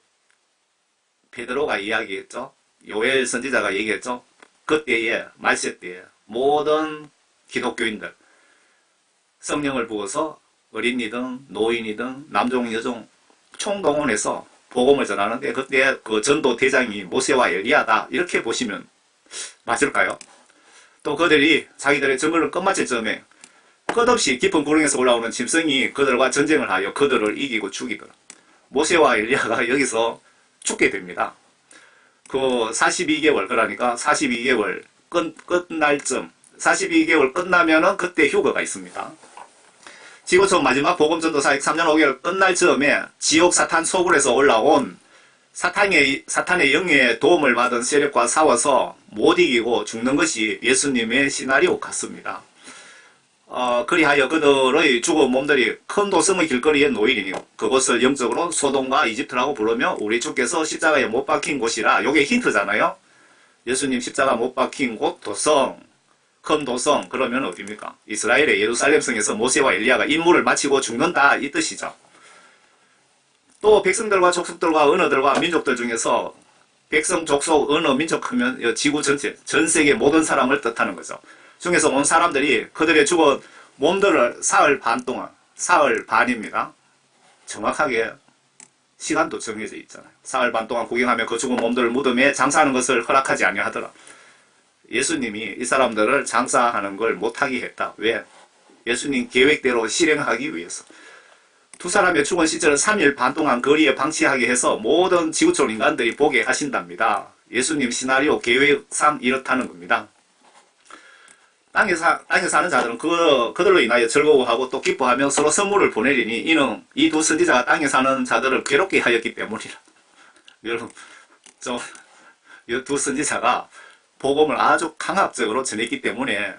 베드로가 이야기했죠. 요엘 선지자가 얘기했죠. 그때에 말세 때에 모든 기독교인들 성령을 부어서 어린이든 노인이든 남종 여종 총동원해서 복음을 전하는데 그때 그 전도 대장이 모세와 엘리야다 이렇게 보시면 맞을까요? 또 그들이 자기들의 증거를 끝마칠 즈음에 끝없이 깊은 구렁에서 올라오는 짐승이 그들과 전쟁을 하여 그들을 이기고 죽이더라. 모세와 엘리야가 여기서 죽게 됩니다. 그 42개월 그러니까 42개월 끝날 쯤 42개월 끝나면은 그때 휴거가 있습니다. 지구촌 마지막 복음전도 사역 3년 5개월 끝날 즈음에 지옥 사탄 소굴에서 올라온 사탄의 영의 도움을 받은 세력과 싸워서 못 이기고 죽는 것이 예수님의 시나리오 같습니다. 그리하여 그들의 죽은 몸들이 큰 도성의 길거리에 놓이리니 그곳을 영적으로 소돔과 이집트라고 부르며 우리 주께서 십자가에 못 박힌 곳이라. 요게 힌트잖아요. 예수님 십자가 못 박힌 곳 도성, 큰 도성 그러면 어디입니까? 이스라엘의 예루살렘 성에서 모세와 엘리야가 임무를 마치고 죽는다 이 뜻이죠. 또 백성들과 족속들과 언어들과 민족들 중에서 백성, 족속, 언어, 민족 하면 지구 전체, 전 세계 모든 사람을 뜻하는 거죠. 중에서 온 사람들이 그들의 죽은 몸들을 사흘 반입니다. 정확하게 시간도 정해져 있잖아요. 사흘 반 동안 구경하며 그 죽은 몸들을 무덤에 장사하는 것을 허락하지 아니하더라. 예수님이 이 사람들을 장사하는 걸 못하게 했다. 왜? 예수님 계획대로 실행하기 위해서. 두 사람의 죽은 시체를 3일 반 동안 거리에 방치하게 해서 모든 지구촌 인간들이 보게 하신답니다. 예수님 시나리오 계획상 이렇다는 겁니다. 땅에 사는 자들은 그들로 인하여 즐거워하고 또 기뻐하며 서로 선물을 보내리니 이는 이 두 선지자가 땅에 사는 자들을 괴롭게 하였기 때문이라. 여러분, 이 두 선지자가 복음을 아주 강압적으로 전했기 때문에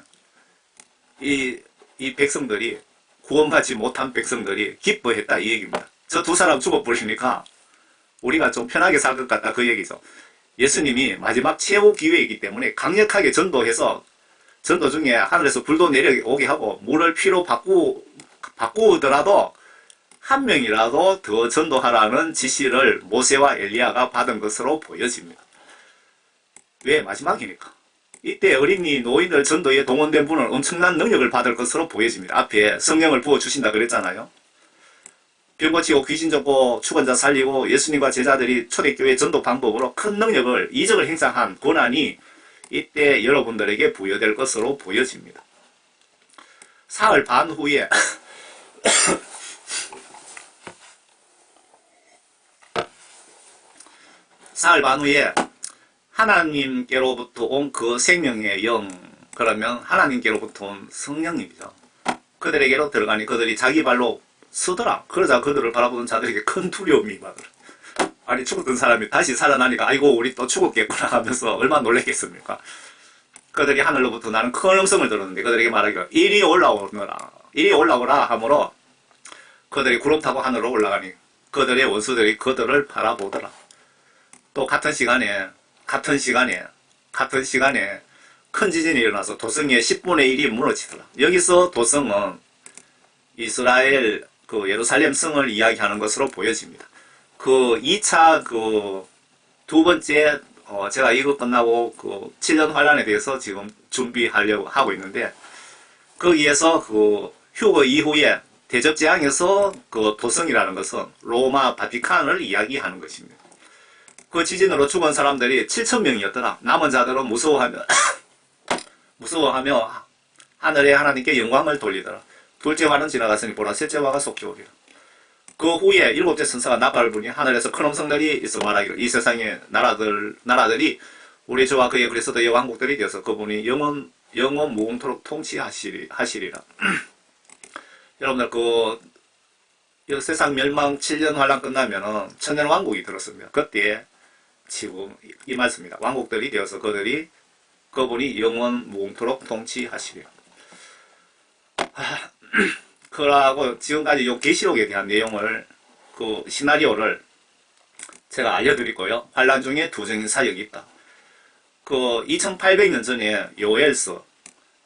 이 백성들이 구원받지 못한 백성들이 기뻐했다 이 얘기입니다. 저 두 사람 죽어버리니까 우리가 좀 편하게 살 것 같다 그 얘기죠. 예수님이 마지막 최후 기회이기 때문에 강력하게 전도해서 전도 중에 하늘에서 불도 내려오게 하고 물을 피로 바꾸더라도 한 명이라도 더 전도하라는 지시를 모세와 엘리야가 받은 것으로 보여집니다. 왜? 마지막이니까. 이때 어린이, 노인들 전도에 동원된 분은 엄청난 능력을 받을 것으로 보여집니다. 앞에 성령을 부어주신다 그랬잖아요. 병 고치고 귀신 잡고 죽은 자 살리고 예수님과 제자들이 초대교회 전도 방법으로 큰 능력을, 이적을 행사한 권한이 이때 여러분들에게 부여될 것으로 보여집니다. 사흘 반 후에 사흘 반 후에 하나님께로부터 온 그 생명의 영, 그러면 하나님께로부터 온 성령님이죠. 그들에게로 들어가니 그들이 자기 발로 서더라. 그러자 그들을 바라보는 자들에게 큰 두려움이 임하더라. 아니 죽었던 사람이 다시 살아나니까 아이고 우리 또 죽었겠구나 하면서 얼마나 놀랬겠습니까. 그들이 하늘로부터 나는 큰 음성을 들었는데 그들에게 말하기를 이리 올라오너라. 이리 올라오라 하므로 그들이 구름 타고 하늘로 올라가니 그들의 원수들이 그들을 바라보더라. 또 같은 시간에 큰 지진이 일어나서 도성의 10분의 1이 무너지더라. 여기서 도성은 이스라엘 그 예루살렘 성을 이야기하는 것으로 보여집니다. 그 2차 그 두 번째 제가 이거 끝나고 그 7년 환란에 대해서 지금 준비하려고 하고 있는데 거기에서 그 휴거 이후에 대접재앙에서 그 도성이라는 것은 로마 바티칸을 이야기하는 것입니다. 그 지진으로 죽은 사람들이 7,000명이었더라. 남은 자들은 무서워하며 하늘의 하나님께 영광을 돌리더라. 둘째 화는 지나갔으니 보라 셋째 화가 속히 오리라. 그 후에 일곱째 천사가 나팔을 부니 하늘에서 큰 음성들이 있어 말하기를 이 세상의 나라들이 우리 주와 그의 그리스도의 왕국들이 되어서 그분이 영원 무궁토록 통치하시리라. 여러분들 이 세상 멸망 7년 환란 끝나면은 천년 왕국이 들었습니다. 그때 지금 이 말씀입니다. 왕국들이 되어서 그분이 영원 무궁토록 통치하시리라. 그러고 지금까지 요 계시록에 대한 내용을 그 시나리오를 제가 알려드리고요. 환란 중에 두 정인 사역이 있다. 그 2800년 전에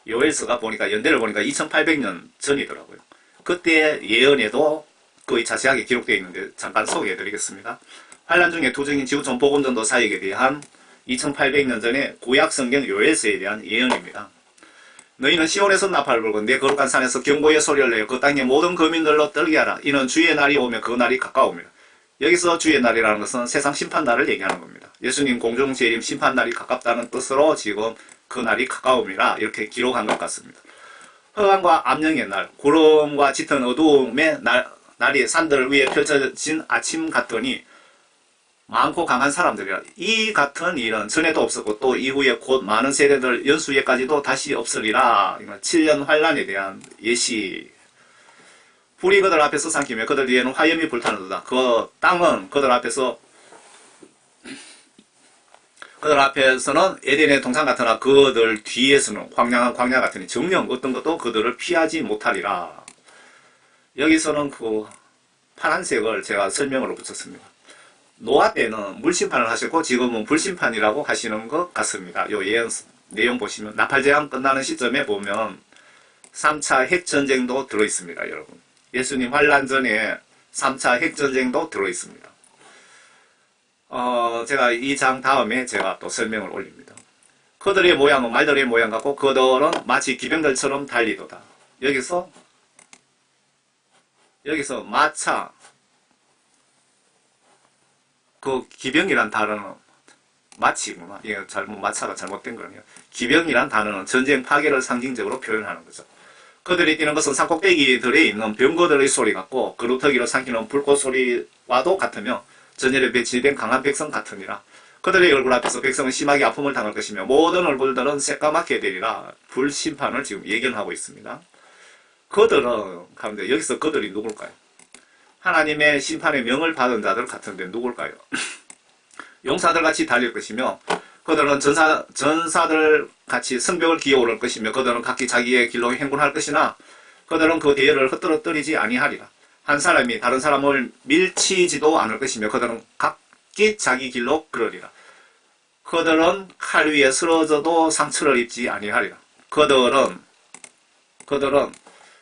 요엘서가 보니까 연대를 보니까 2800년 전이더라고요. 그때 예언에도 거의 자세하게 기록되어 있는데 잠깐 소개해드리겠습니다. 환란 중에 두 정인 지구촌 복음전도 사역에 대한 2800년 전에 구약 성경 요엘서에 대한 예언입니다. 너희는 시온에서 나팔을 불고 내 거룩한 산에서 경고의 소리를 내어 그 땅의 모든 거민들로 떨게 하라. 이는 주의 날이 오면 그 날이 가까웁니다. 여기서 주의 날이라는 것은 세상 심판날을 얘기하는 겁니다. 예수님 공중 재림 심판날이 가깝다는 뜻으로 지금 그 날이 가까움이라 이렇게 기록한 것 같습니다. 흑암과 암령의 날, 구름과 짙은 어두움의 날이 산들 위에 펼쳐진 아침 같더니 많고 강한 사람들이라. 이 같은 일은 전에도 없었고 또 이후에 곧 많은 세대들 연수에까지도 다시 없으리라. 7년 환란에 대한 예시. 불이 그들 앞에서 삼키며 그들 뒤에는 화염이 불타는도다. 그 땅은 그들 앞에서는 에덴의 동산 같으나 그들 뒤에서는 황량한 광야 같으니 정령 어떤 것도 그들을 피하지 못하리라. 여기서는 그 파란색을 제가 설명으로 붙였습니다. 노아 때는 물심판을 하셨고 지금은 불심판이라고 하시는 것 같습니다. 요 예언 내용 보시면 나팔재앙 끝나는 시점에 보면 3차 핵전쟁도 들어있습니다. 여러분 예수님 환란 전에 3차 핵전쟁도 들어있습니다. 제가 이 장 다음에 제가 또 설명을 올립니다. 그들의 모양은 말들의 모양 같고 그들은 마치 기병들처럼 달리도다. 여기서 마차 그 기병이란 단어는 마치구나. 이게 마차가 잘못된 거네요. 기병이란 단어는 전쟁 파괴를 상징적으로 표현하는 거죠. 그들이 뛰는 것은 산꼭대기들에 있는 병거들의 소리 같고 그루터기로 삼키는 불꽃 소리와도 같으며 전열에 배치된 강한 백성 같으니라. 그들의 얼굴 앞에서 백성은 심하게 아픔을 당할 것이며 모든 얼굴들은 새까맣게 되리라. 불심판을 지금 예견하고 있습니다. 그들은 가운데 여기서 그들이 누굴까요? 하나님의 심판의 명을 받은 자들 같은데 누굴까요? 용사들 같이 달릴 것이며 그들은 전사들 같이 성벽을 기어오를 것이며 그들은 각기 자기의 길로 행군할 것이나 그들은 그 대열을 흩어뜨리지 아니하리라. 한 사람이 다른 사람을 밀치지도 않을 것이며 그들은 각기 자기 길로 걸으리라. 그들은 칼 위에 쓰러져도 상처를 입지 아니하리라. 그들은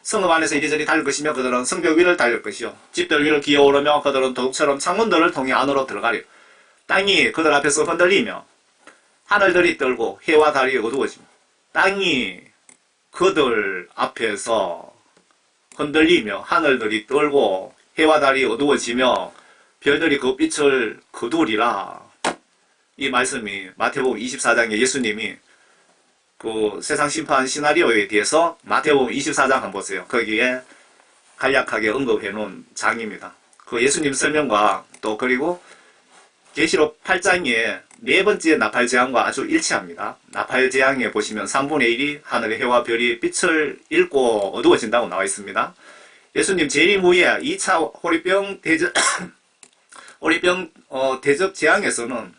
성읍 안에서 이리저리 달릴 것이며 그들은 성벽 위를 달릴 것이요 집들 위를 기어오르며 그들은 도둑처럼 창문들을 통해 안으로 들어가리라. 땅이 그들 앞에서 흔들리며 하늘들이 떨고 해와 달이 어두워지며 땅이 그들 앞에서 흔들리며 하늘들이 떨고 해와 달이 어두워지며 별들이 그 빛을 거두리라. 이 말씀이 마태복음 24장에 예수님이 그 세상 심판 시나리오에 대해서 마태복음 24장 한번 보세요. 거기에 간략하게 언급해 놓은 장입니다. 그 예수님 설명과 또 그리고 계시록 8장에 네 번째 나팔재앙과 아주 일치합니다. 나팔재앙에 보시면 3분의 1이 하늘의 해와 별이 빛을 잃고 어두워진다고 나와 있습니다. 예수님 재림 후에 2차 호리병 대접 호리병 대접 재앙에서는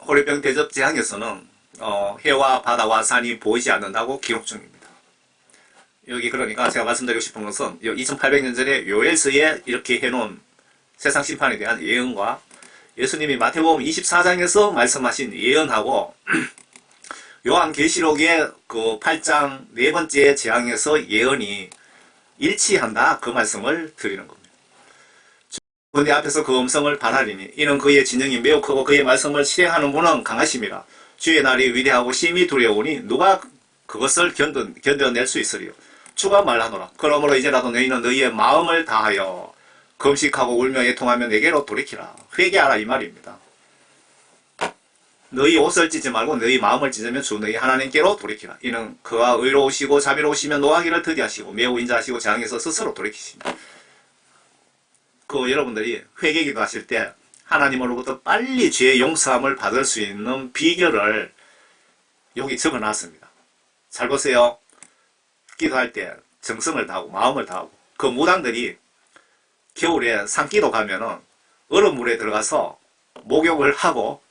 호리병 대접 재앙에서는 해와 바다와 산이 보이지 않는다고 기록 중입니다. 여기 그러니까 제가 말씀드리고 싶은 것은 2800년 전에 요엘서에 이렇게 해놓은 세상 심판에 대한 예언과 예수님이 마태복음 24장에서 말씀하신 예언하고 요한계시록의 그 8장 네 번째 재앙에서 예언이 일치한다, 그 말씀을 드리는 겁니다. 근데 앞에서 그 음성을 발하리니 이는 그의 진영이 매우 크고 그의 말씀을 실행하는 분은 강하심이라. 주의 날이 위대하고 심히 두려우니 누가 그것을 견뎌낼 수 있으리요. 주가 말하노라. 그러므로 이제라도 너희는 너희의 마음을 다하여 금식하고 울며 애통하며 내게로 돌이키라. 회개하라, 이 말입니다. 너희 옷을 찢지 말고 너희 마음을 찢으면 주 너희 하나님께로 돌이키라. 이는 그가 의로우시고 자비로우시며 노하기를 더디하시고 매우 인자하시고 재앙에서 스스로 돌이키십니다. 여러분들이 회개기도 하실 때 하나님으로부터 빨리 죄의 용서함을 받을 수 있는 비결을 여기 적어놨습니다. 잘 보세요. 기도할 때 정성을 다하고 마음을 다하고, 그 무당들이 겨울에 산기도 가면은 얼음물에 들어가서 목욕을 하고,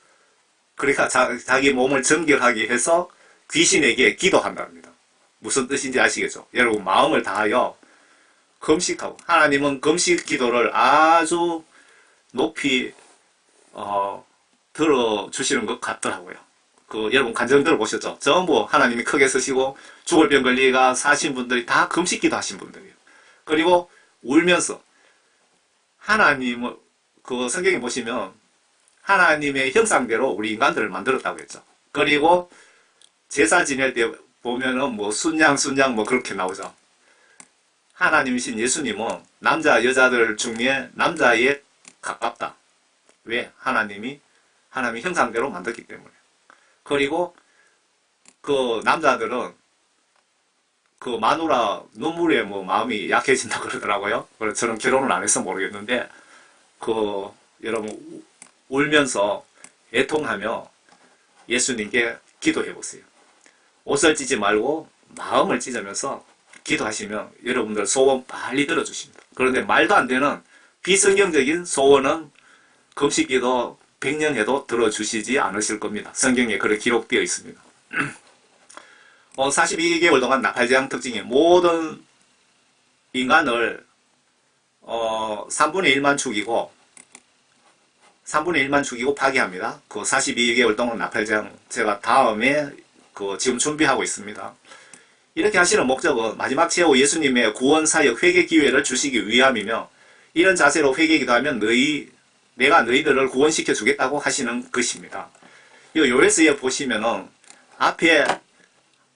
그러니까 자기 몸을 정결하게 해서 귀신에게 기도한답니다. 무슨 뜻인지 아시겠죠? 여러분, 마음을 다하여 금식하고, 하나님은 금식 기도를 아주 높이 들어주시는 것 같더라고요. 여러분 간증 들어보셨죠? 전부 하나님이 크게 쓰시고 죽을 병 걸리가 사신 분들이 다 금식 기도하신 분들이에요. 그리고 울면서 하나님을, 성경에 보시면 하나님의 형상대로 우리 인간들을 만들었다고 했죠. 그리고 제사 지낼 때 보면은 순양 그렇게 나오죠. 하나님이신 예수님은 남자 여자들 중에 남자에 가깝다. 왜? 하나님의 형상대로 만들었기 때문에. 그리고 그 남자들은 그 마누라 눈물에 마음이 약해진다 그러더라고요. 그래서 저는 결혼을 안 해서 모르겠는데, 여러분 울면서 애통하며 예수님께 기도해 보세요. 옷을 찢지 말고 마음을 찢으면서 기도하시면 여러분들 소원 빨리 들어주십니다. 그런데 말도 안 되는 비성경적인 소원은 금식기도 100년 해도 들어주시지 않으실 겁니다. 성경에 그렇게 기록되어 있습니다. 42개월 동안 나팔재앙 특징이 모든 인간을 3분의 1만 죽이고 파괴합니다. 42개월 동안 나팔재앙 제가 다음에 지금 준비하고 있습니다. 이렇게 하시는 목적은 마지막 최후 예수님의 구원 사역 회개 기회를 주시기 위함이며, 이런 자세로 회개 기도하면 내가 너희들을 구원시켜 주겠다고 하시는 것입니다. 이 요엘서에 보시면은 앞에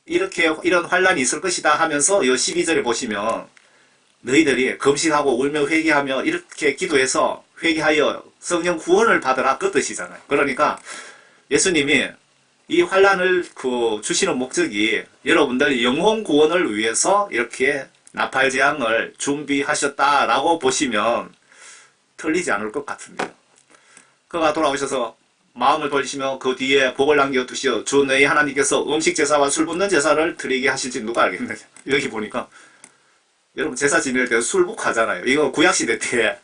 이런 환란이 있을 것이다 하면서 이 12절에 보시면 너희들이 금식하고 울며 회개하며 이렇게 기도해서 회개하여 성령 구원을 받으라, 그 뜻이잖아요. 그러니까 예수님이 이 환란을 주시는 목적이 여러분들 영혼 구원을 위해서 이렇게 나팔재앙을 준비하셨다라고 보시면 틀리지 않을 것 같습니다. 그가 돌아오셔서 마음을 돌리시며 그 뒤에 복을 남겨두시어 주 너희 하나님께서 음식 제사와 술 붓는 제사를 드리게 하실지 누가 알겠느냐. 여기 보니까 여러분 제사 지낼 때 술복하잖아요. 이거 구약시대 때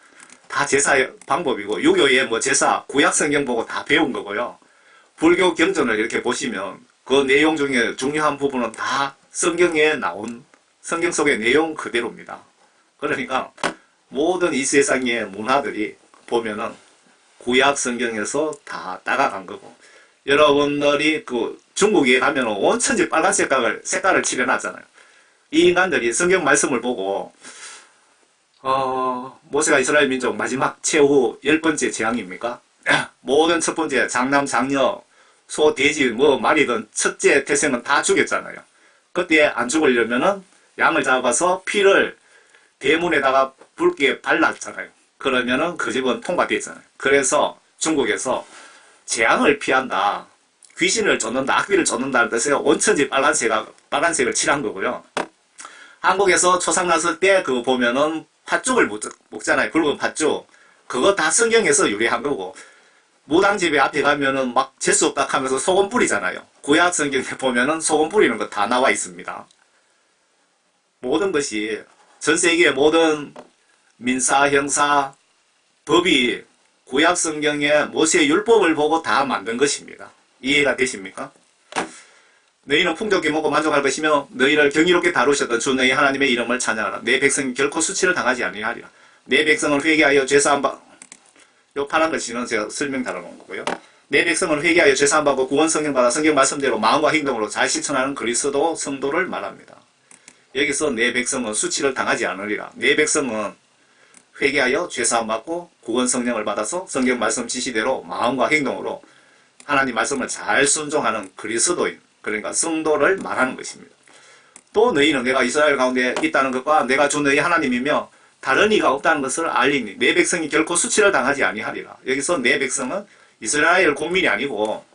다 제사 방법이고, 유교의 제사 구약 성경 보고 다 배운 거고요. 불교 경전을 이렇게 보시면 그 내용 중에 중요한 부분은 다 성경에 나온, 성경 속의 내용 그대로입니다. 그러니까 모든 이 세상의 문화들이 보면은 구약 성경에서 다 따라간 거고, 여러분들이 중국에 가면은 온천지 빨간 색깔을 칠해놨잖아요. 이 인간들이 성경 말씀을 보고 모세가 이스라엘 민족 마지막 최후 10번째 재앙입니까? 모든 첫 번째 장남 장녀 소 돼지 말이든 첫째 태생은 다 죽였잖아요. 그때 안 죽으려면은 양을 잡아서 피를 대문에다가 붉게 발랐잖아요. 그러면은 그 집은 통과되어 있잖아요. 그래서 중국에서 재앙을 피한다, 귀신을 쫓는다, 악귀를 쫓는다는 뜻에요. 온천지 빨간색을 칠한 거고요. 한국에서 초상 났을 때 그거 보면은 팥죽을 먹잖아요. 붉은 팥죽. 그거 다 성경에서 유래한 거고, 무당집에 앞에 가면은 막 재수 없다 하면서 소금 뿌리잖아요. 구약 성경에 보면은 소금 뿌리는 거 다 나와 있습니다. 모든 것이, 전 세계의 모든 민사, 형사, 법이 구약 성경의 모세의 율법을 보고 다 만든 것입니다. 이해가 되십니까? 너희는 풍족히 먹고 만족할 것이며 너희를 경이롭게 다루셨던 주 너희 하나님의 이름을 찬양하라. 내 백성이 결코 수치를 당하지 아니하리라. 내 백성을 회개하여 죄사함 받, 요 파란 글씨는 제가 설명 달아놓은 거고요. 내 백성을 회개하여 죄사함 받고 구원 성령 받아 성경 말씀대로 마음과 행동으로 잘 실천하는 그리스도 성도를 말합니다. 여기서 내 백성은 수치를 당하지 않으리라. 내 백성은 회개하여 죄사함 받고 구원 성령을 받아서 성경 말씀 지시대로 마음과 행동으로 하나님 말씀을 잘 순종하는 그리스도인, 그러니까 성도를 말하는 것입니다. 또 너희는 내가 이스라엘 가운데 있다는 것과 내가 주 너희 하나님이며 다른 이가 없다는 것을 알리니 내 백성이 결코 수치를 당하지 아니하리라. 여기서 내 백성은 이스라엘 국민이 아니고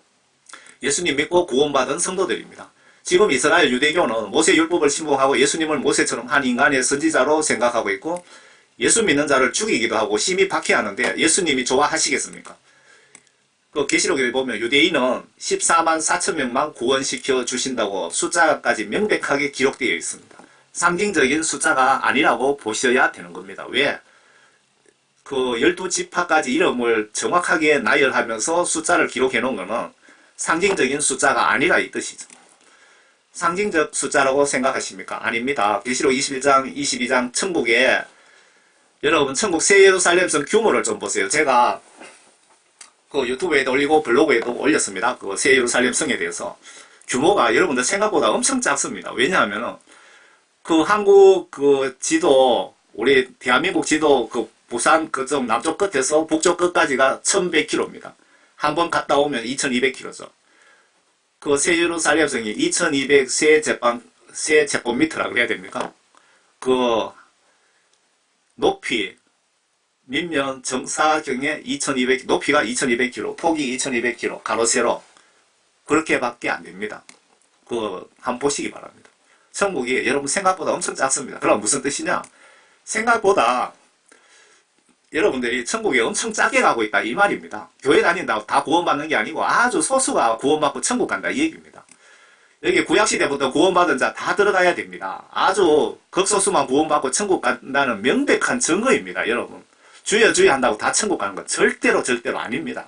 예수님 믿고 구원받은 성도들입니다. 지금 이스라엘 유대교는 모세 율법을 신봉하고 예수님을 모세처럼 한 인간의 선지자로 생각하고 있고 예수 믿는 자를 죽이기도 하고 심히 박해하는데 예수님이 좋아하시겠습니까? 그 계시록에 보면 유대인은 14만 4천 명만 구원시켜 주신다고 숫자까지 명백하게 기록되어 있습니다. 상징적인 숫자가 아니라고 보셔야 되는 겁니다. 왜? 그 12지파까지 이름을 정확하게 나열하면서 숫자를 기록해 놓은 것은 상징적인 숫자가 아니라 이 뜻이죠. 상징적 숫자라고 생각하십니까? 아닙니다. 계시록 21장, 22장 천국에 여러분 천국 새 예루살렘성 규모를 좀 보세요. 제가 그 유튜브에도 올리고 블로그에도 올렸습니다. 그 새 예루살렘 성에 대해서. 규모가 여러분들 생각보다 엄청 작습니다. 왜냐하면 그 한국 그 지도, 우리 대한민국 지도 그 부산 그쪽 남쪽 끝에서 북쪽 끝까지가 1100km입니다. 한 번 갔다 오면 2200km죠. 그 새 예루살렘 성이 2200 세제곱미터라 그래야 됩니까? 그 높이 밑면 정사경에 2200, 높이가 2200km, 폭이 2200km, 가로 세로 그렇게밖에 안 됩니다. 그 한번 보시기 바랍니다. 천국이 여러분 생각보다 엄청 작습니다. 그럼 무슨 뜻이냐? 생각보다 여러분들이 천국에 엄청 작게 가고 있다 이 말입니다. 교회 다닌다고 다 구원받는 게 아니고 아주 소수가 구원받고 천국 간다 이 얘기입니다. 여기 구약시대부터 구원받은 자 다 들어가야 됩니다. 아주 극소수만 구원받고 천국 간다는 명백한 증거입니다. 여러분, 주여 주여 한다고 다 천국 가는 건 절대로 아닙니다.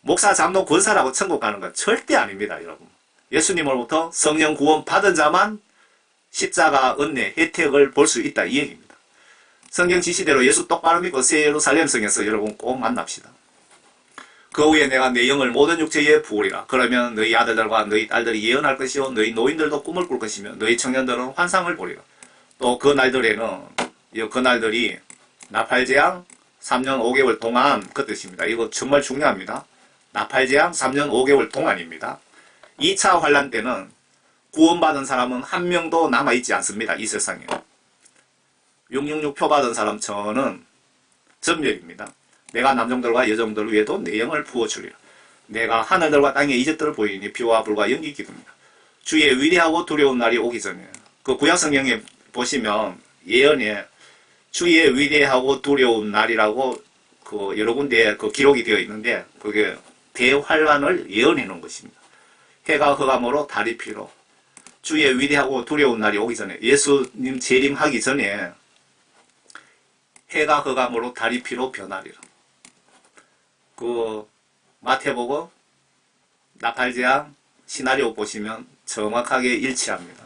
목사, 장로, 권사라고 천국 가는 건 절대 아닙니다. 여러분, 예수님으로부터 성령 구원 받은 자만 십자가 은혜 혜택을 볼 수 있다 이 얘기입니다. 성경 지시대로 예수 똑바로 믿고 새 예루살렘 성에서 여러분 꼭 만납시다. 그 후에 내가 내 영을 모든 육체에 부으리라. 그러면 너희 아들들과 너희 딸들이 예언할 것이요 너희 노인들도 꿈을 꿀 것이며 너희 청년들은 환상을 보리라. 또 그 날들에는 그 날들이 나팔재앙 3년 5개월 동안 그 뜻입니다. 이거 정말 중요합니다. 나팔재앙 3년 5개월 동안입니다. 2차 환란 때는 구원받은 사람은 한 명도 남아있지 않습니다. 이 세상에. 666 표 받은 사람 저는 전멸입니다. 내가 남종들과 여종들 위에도 내 영을 부어주리라. 내가 하늘들과 땅의 이적들을 보이니 비와 불과 연기 기둥이다. 주의 위대하고 두려운 날이 오기 전에 그 구약성경에 보시면 예언에 주의 위대하고 두려운 날이라고 그 여러 군데 그 기록이 되어 있는데 그게 대환란을 예언해 놓은 것입니다. 해가 흑암으로 달이 피로 주의 위대하고 두려운 날이 오기 전에 예수님 재림하기 전에 해가 흑암으로 달이 피로 변하리라. 그 마태복음 나팔재앙 시나리오 보시면 정확하게 일치합니다.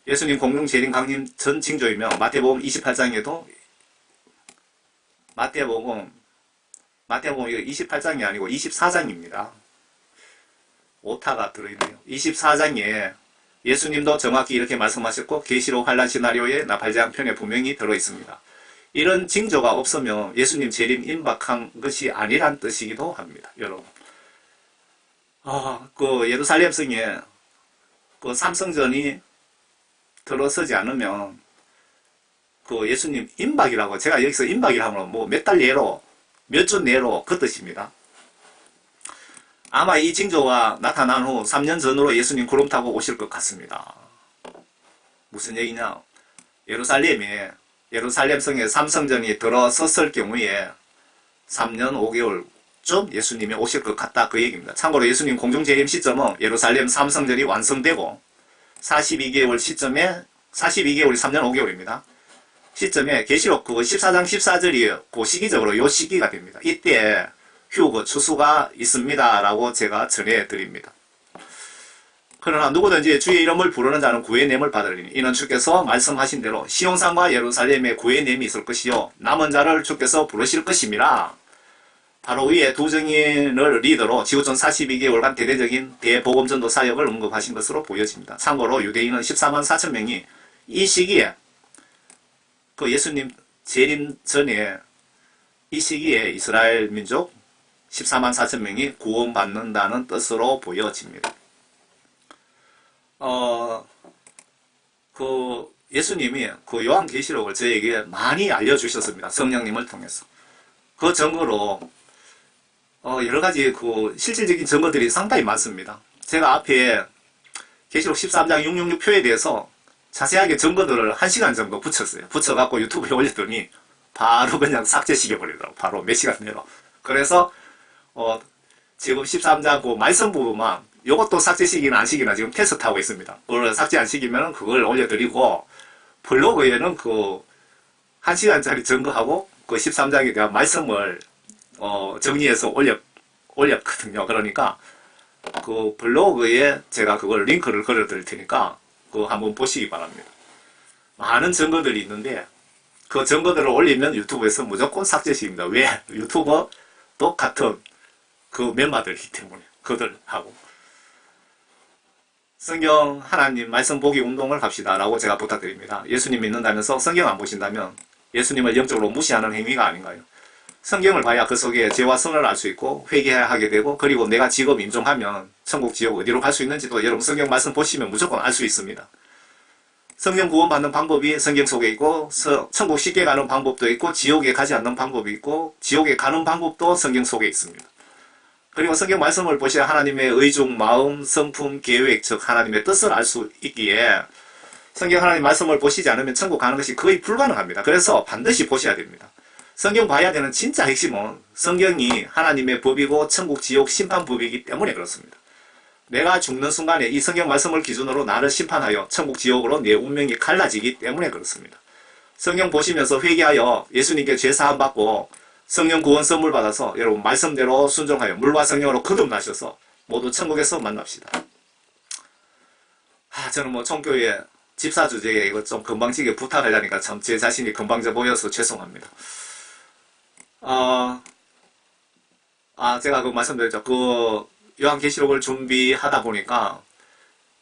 예수님 공중 재림 강림 전 징조이며 마태복음 28장에도 마태복음 이거 28장이 아니고 24장입니다. 오타가 들어있네요. 24장에 예수님도 정확히 이렇게 말씀하셨고 계시록 환란 시나리오에 나팔재앙 편에 분명히 들어있습니다. 이런 징조가 없으면 예수님 재림 임박한 것이 아니란 뜻이기도 합니다. 여러분, 그 예루살렘 성에 그 삼성전이 들어서지 않으면 그 예수님 임박이라고, 제가 여기서 임박이라 하면 뭐 몇 달 내로, 몇 주 내로 그 뜻입니다. 아마 이 징조가 나타난 후 3년 전으로 예수님 구름 타고 오실 것 같습니다. 무슨 얘기냐? 예루살렘 성에 삼성전이 들어섰을 경우에 3년 5개월쯤 예수님이 오실 것 같다, 그 얘기입니다. 참고로 예수님 공중재림 시점은 예루살렘 삼성전이 완성되고 42개월 시점에, 42개월이 3년 5개월입니다. 시점에 계시록 그 14장 14절이 그 시기적으로 요 시기가 됩니다. 이때 휴거 추수가 있습니다 라고 제가 전해드립니다. 그러나 누구든지 주의 이름을 부르는 자는 구의 냄을 받으리니 이는 주께서 말씀하신 대로 시온산과 예루살렘에 구의 냄이 있을 것이요 남은 자를 주께서 부르실 것임이라. 바로 위에 두 증인을 리더로 지구촌 42개월간 대대적인 대복음전도 사역을 언급하신 것으로 보여집니다. 참고로 유대인은 14만 4천 명이 이 시기에, 그 예수님 재림 전에 이 시기에 이스라엘 민족 14만 4천 명이 구원받는다는 뜻으로 보여집니다. 예수님이 그 요한계시록을 저에게 많이 알려주셨습니다. 성령님을 통해서. 그 증거로, 여러가지 그 실질적인 증거들이 상당히 많습니다. 제가 앞에 계시록 13장 666표에 대해서 자세하게 증거들을 1시간 정도 붙였어요. 붙여갖고 유튜브에 올렸더니 바로 그냥 삭제시켜버리더라고. 바로 몇 시간 내로. 그래서 지금 13장 그 말씀 부분만 요것도 삭제시키나 안 시키나 지금 테스트하고 있습니다. 그걸 삭제 안 시키면 그걸 올려드리고, 블로그에는 그 1시간짜리 증거하고 그 13장에 대한 말씀을 정리해서 올렸거든요. 그러니까 그 블로그에 제가 그걸 링크를 걸어드릴 테니까 그거 한번 보시기 바랍니다. 많은 증거들이 있는데 그 증거들을 올리면 유튜브에서 무조건 삭제시킵니다. 왜? 유튜버도 같은 그 멤버들이기 때문에 그들하고. 성경 하나님 말씀 보기 운동을 합시다 라고 제가 부탁드립니다. 예수님 믿는다면서 성경 안 보신다면 예수님을 영적으로 무시하는 행위가 아닌가요? 성경을 봐야 그 속에 죄와 선을 알 수 있고 회개하게 되고, 그리고 내가 직업 인종하면 천국 지옥 어디로 갈 수 있는지도 여러분 성경 말씀 보시면 무조건 알 수 있습니다. 성령 구원받는 방법이 성경 속에 있고, 천국 쉽게 가는 방법도 있고, 지옥에 가지 않는 방법이 있고, 지옥에 가는 방법도 성경 속에 있습니다. 그리고 성경 말씀을 보셔야 하나님의 의중, 마음, 성품, 계획, 즉 하나님의 뜻을 알 수 있기에 성경 하나님 말씀을 보시지 않으면 천국 가는 것이 거의 불가능합니다. 그래서 반드시 보셔야 됩니다. 성경 봐야 되는 진짜 핵심은 성경이 하나님의 법이고 천국, 지옥, 심판법이기 때문에 그렇습니다. 내가 죽는 순간에 이 성경 말씀을 기준으로 나를 심판하여 천국, 지옥으로 내 운명이 갈라지기 때문에 그렇습니다. 성경 보시면서 회개하여 예수님께 죄사함 받고 성령 구원 선물 받아서 여러분 말씀대로 순종하여 물과 성령으로 거듭나셔서 모두 천국에서 만납시다. 저는 뭐 총교회 집사 주제에 이거 좀 건방지게 부탁하려니까 참 제 자신이 건방져 보여서 죄송합니다. 제가 그 말씀드렸죠. 그 요한계시록을 준비하다 보니까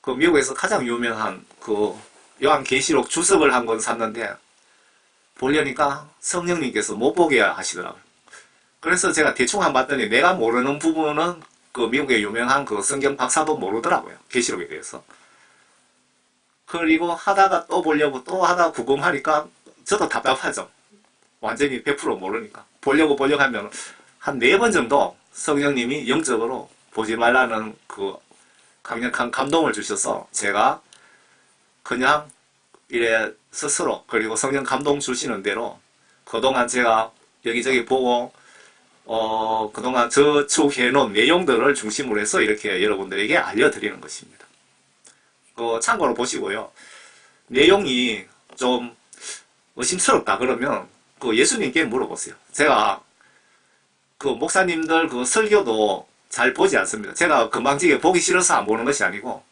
그 미국에서 가장 유명한 그 요한계시록 주석을 한 권 샀는데 보려니까 성령님께서 못 보게 하시더라고요. 그래서 제가 대충 한번 봤더니 내가 모르는 부분은 그 미국의 유명한 그 성경 박사도 모르더라고요. 계시록에 대해서. 그리고 하다가 또 보려고 또 하다가 구경하니까 저도 답답하죠. 완전히 100% 모르니까. 보려고 하면 한 4번 정도 성령님이 영적으로 보지 말라는 그 강력한 감동을 주셔서 제가 그냥 이래 스스로, 그리고 성령 감동 주시는 대로 그동안 제가 여기저기 보고 그동안 저축해 놓은 내용들을 중심으로 해서 이렇게 여러분들에게 알려드리는 것입니다. 참고로 보시고요. 내용이 좀 의심스럽다 그러면 그 예수님께 물어보세요. 제가 그 목사님들 그 설교도 잘 보지 않습니다. 제가 건방지게 보기 싫어서 안 보는 것이 아니고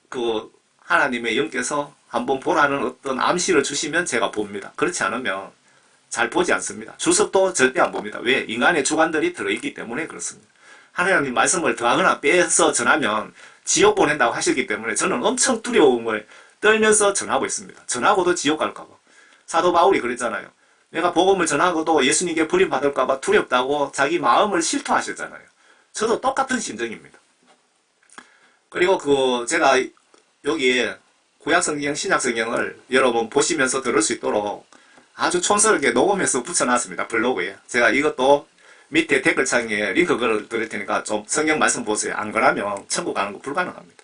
그 하나님의 영께서 한번 보라는 어떤 암시를 주시면 제가 봅니다. 그렇지 않으면 잘 보지 않습니다. 주석도 절대 안 봅니다. 왜? 인간의 주관들이 들어있기 때문에 그렇습니다. 하나님 말씀을 더하거나 빼서 전하면 지옥 보낸다고 하셨기 때문에 저는 엄청 두려움을 떨면서 전하고 있습니다. 전하고도 지옥 갈까봐. 사도 바울이 그랬잖아요. 내가 복음을 전하고도 예수님께 버림받을까봐 두렵다고 자기 마음을 실토하셨잖아요. 저도 똑같은 심정입니다. 그리고 제가 여기에 구약성경, 신약성경을 여러분 보시면서 들을 수 있도록 아주 촌스럽게 녹음해서 붙여놨습니다. 블로그에. 제가 이것도 밑에 댓글창에 링크 걸어 드릴 테니까 좀 성경 말씀 보세요. 안 그러면 천국 가는 거 불가능합니다.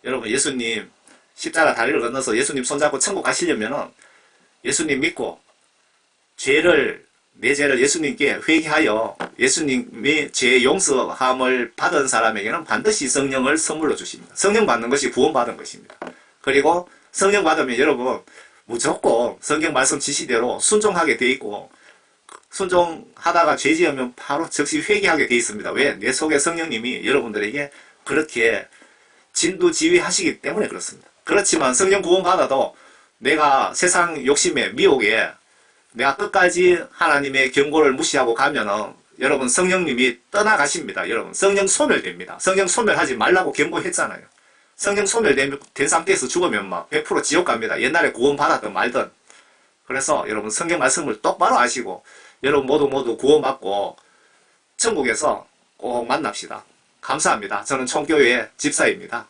여러분 예수님 십자가 다리를 건너서 예수님 손잡고 천국 가시려면은 예수님 믿고 내 죄를 예수님께 회개하여 예수님이 죄 용서함을 받은 사람에게는 반드시 성령을 선물로 주십니다. 성령 받는 것이 구원받은 것입니다. 그리고 성령 받으면 여러분 무조건 성경 말씀 지시대로 순종하게 돼 있고 순종하다가 죄 지으면 바로 즉시 회개하게 돼 있습니다. 왜? 내 속에 성령님이 여러분들에게 그렇게 진두지휘하시기 때문에 그렇습니다. 그렇지만 성령 구원 받아도 내가 세상 욕심에 미혹에 내가 끝까지 하나님의 경고를 무시하고 가면은 여러분 성령님이 떠나가십니다. 여러분 성령 소멸됩니다. 성령 소멸하지 말라고 경고했잖아요. 성령 소멸된 상태에서 죽으면 막 100% 지옥 갑니다. 옛날에 구원 받았든 말든. 그래서 여러분 성경 말씀을 똑바로 아시고 여러분 모두 구원받고 천국에서 꼭 만납시다. 감사합니다. 저는 총교회 집사입니다.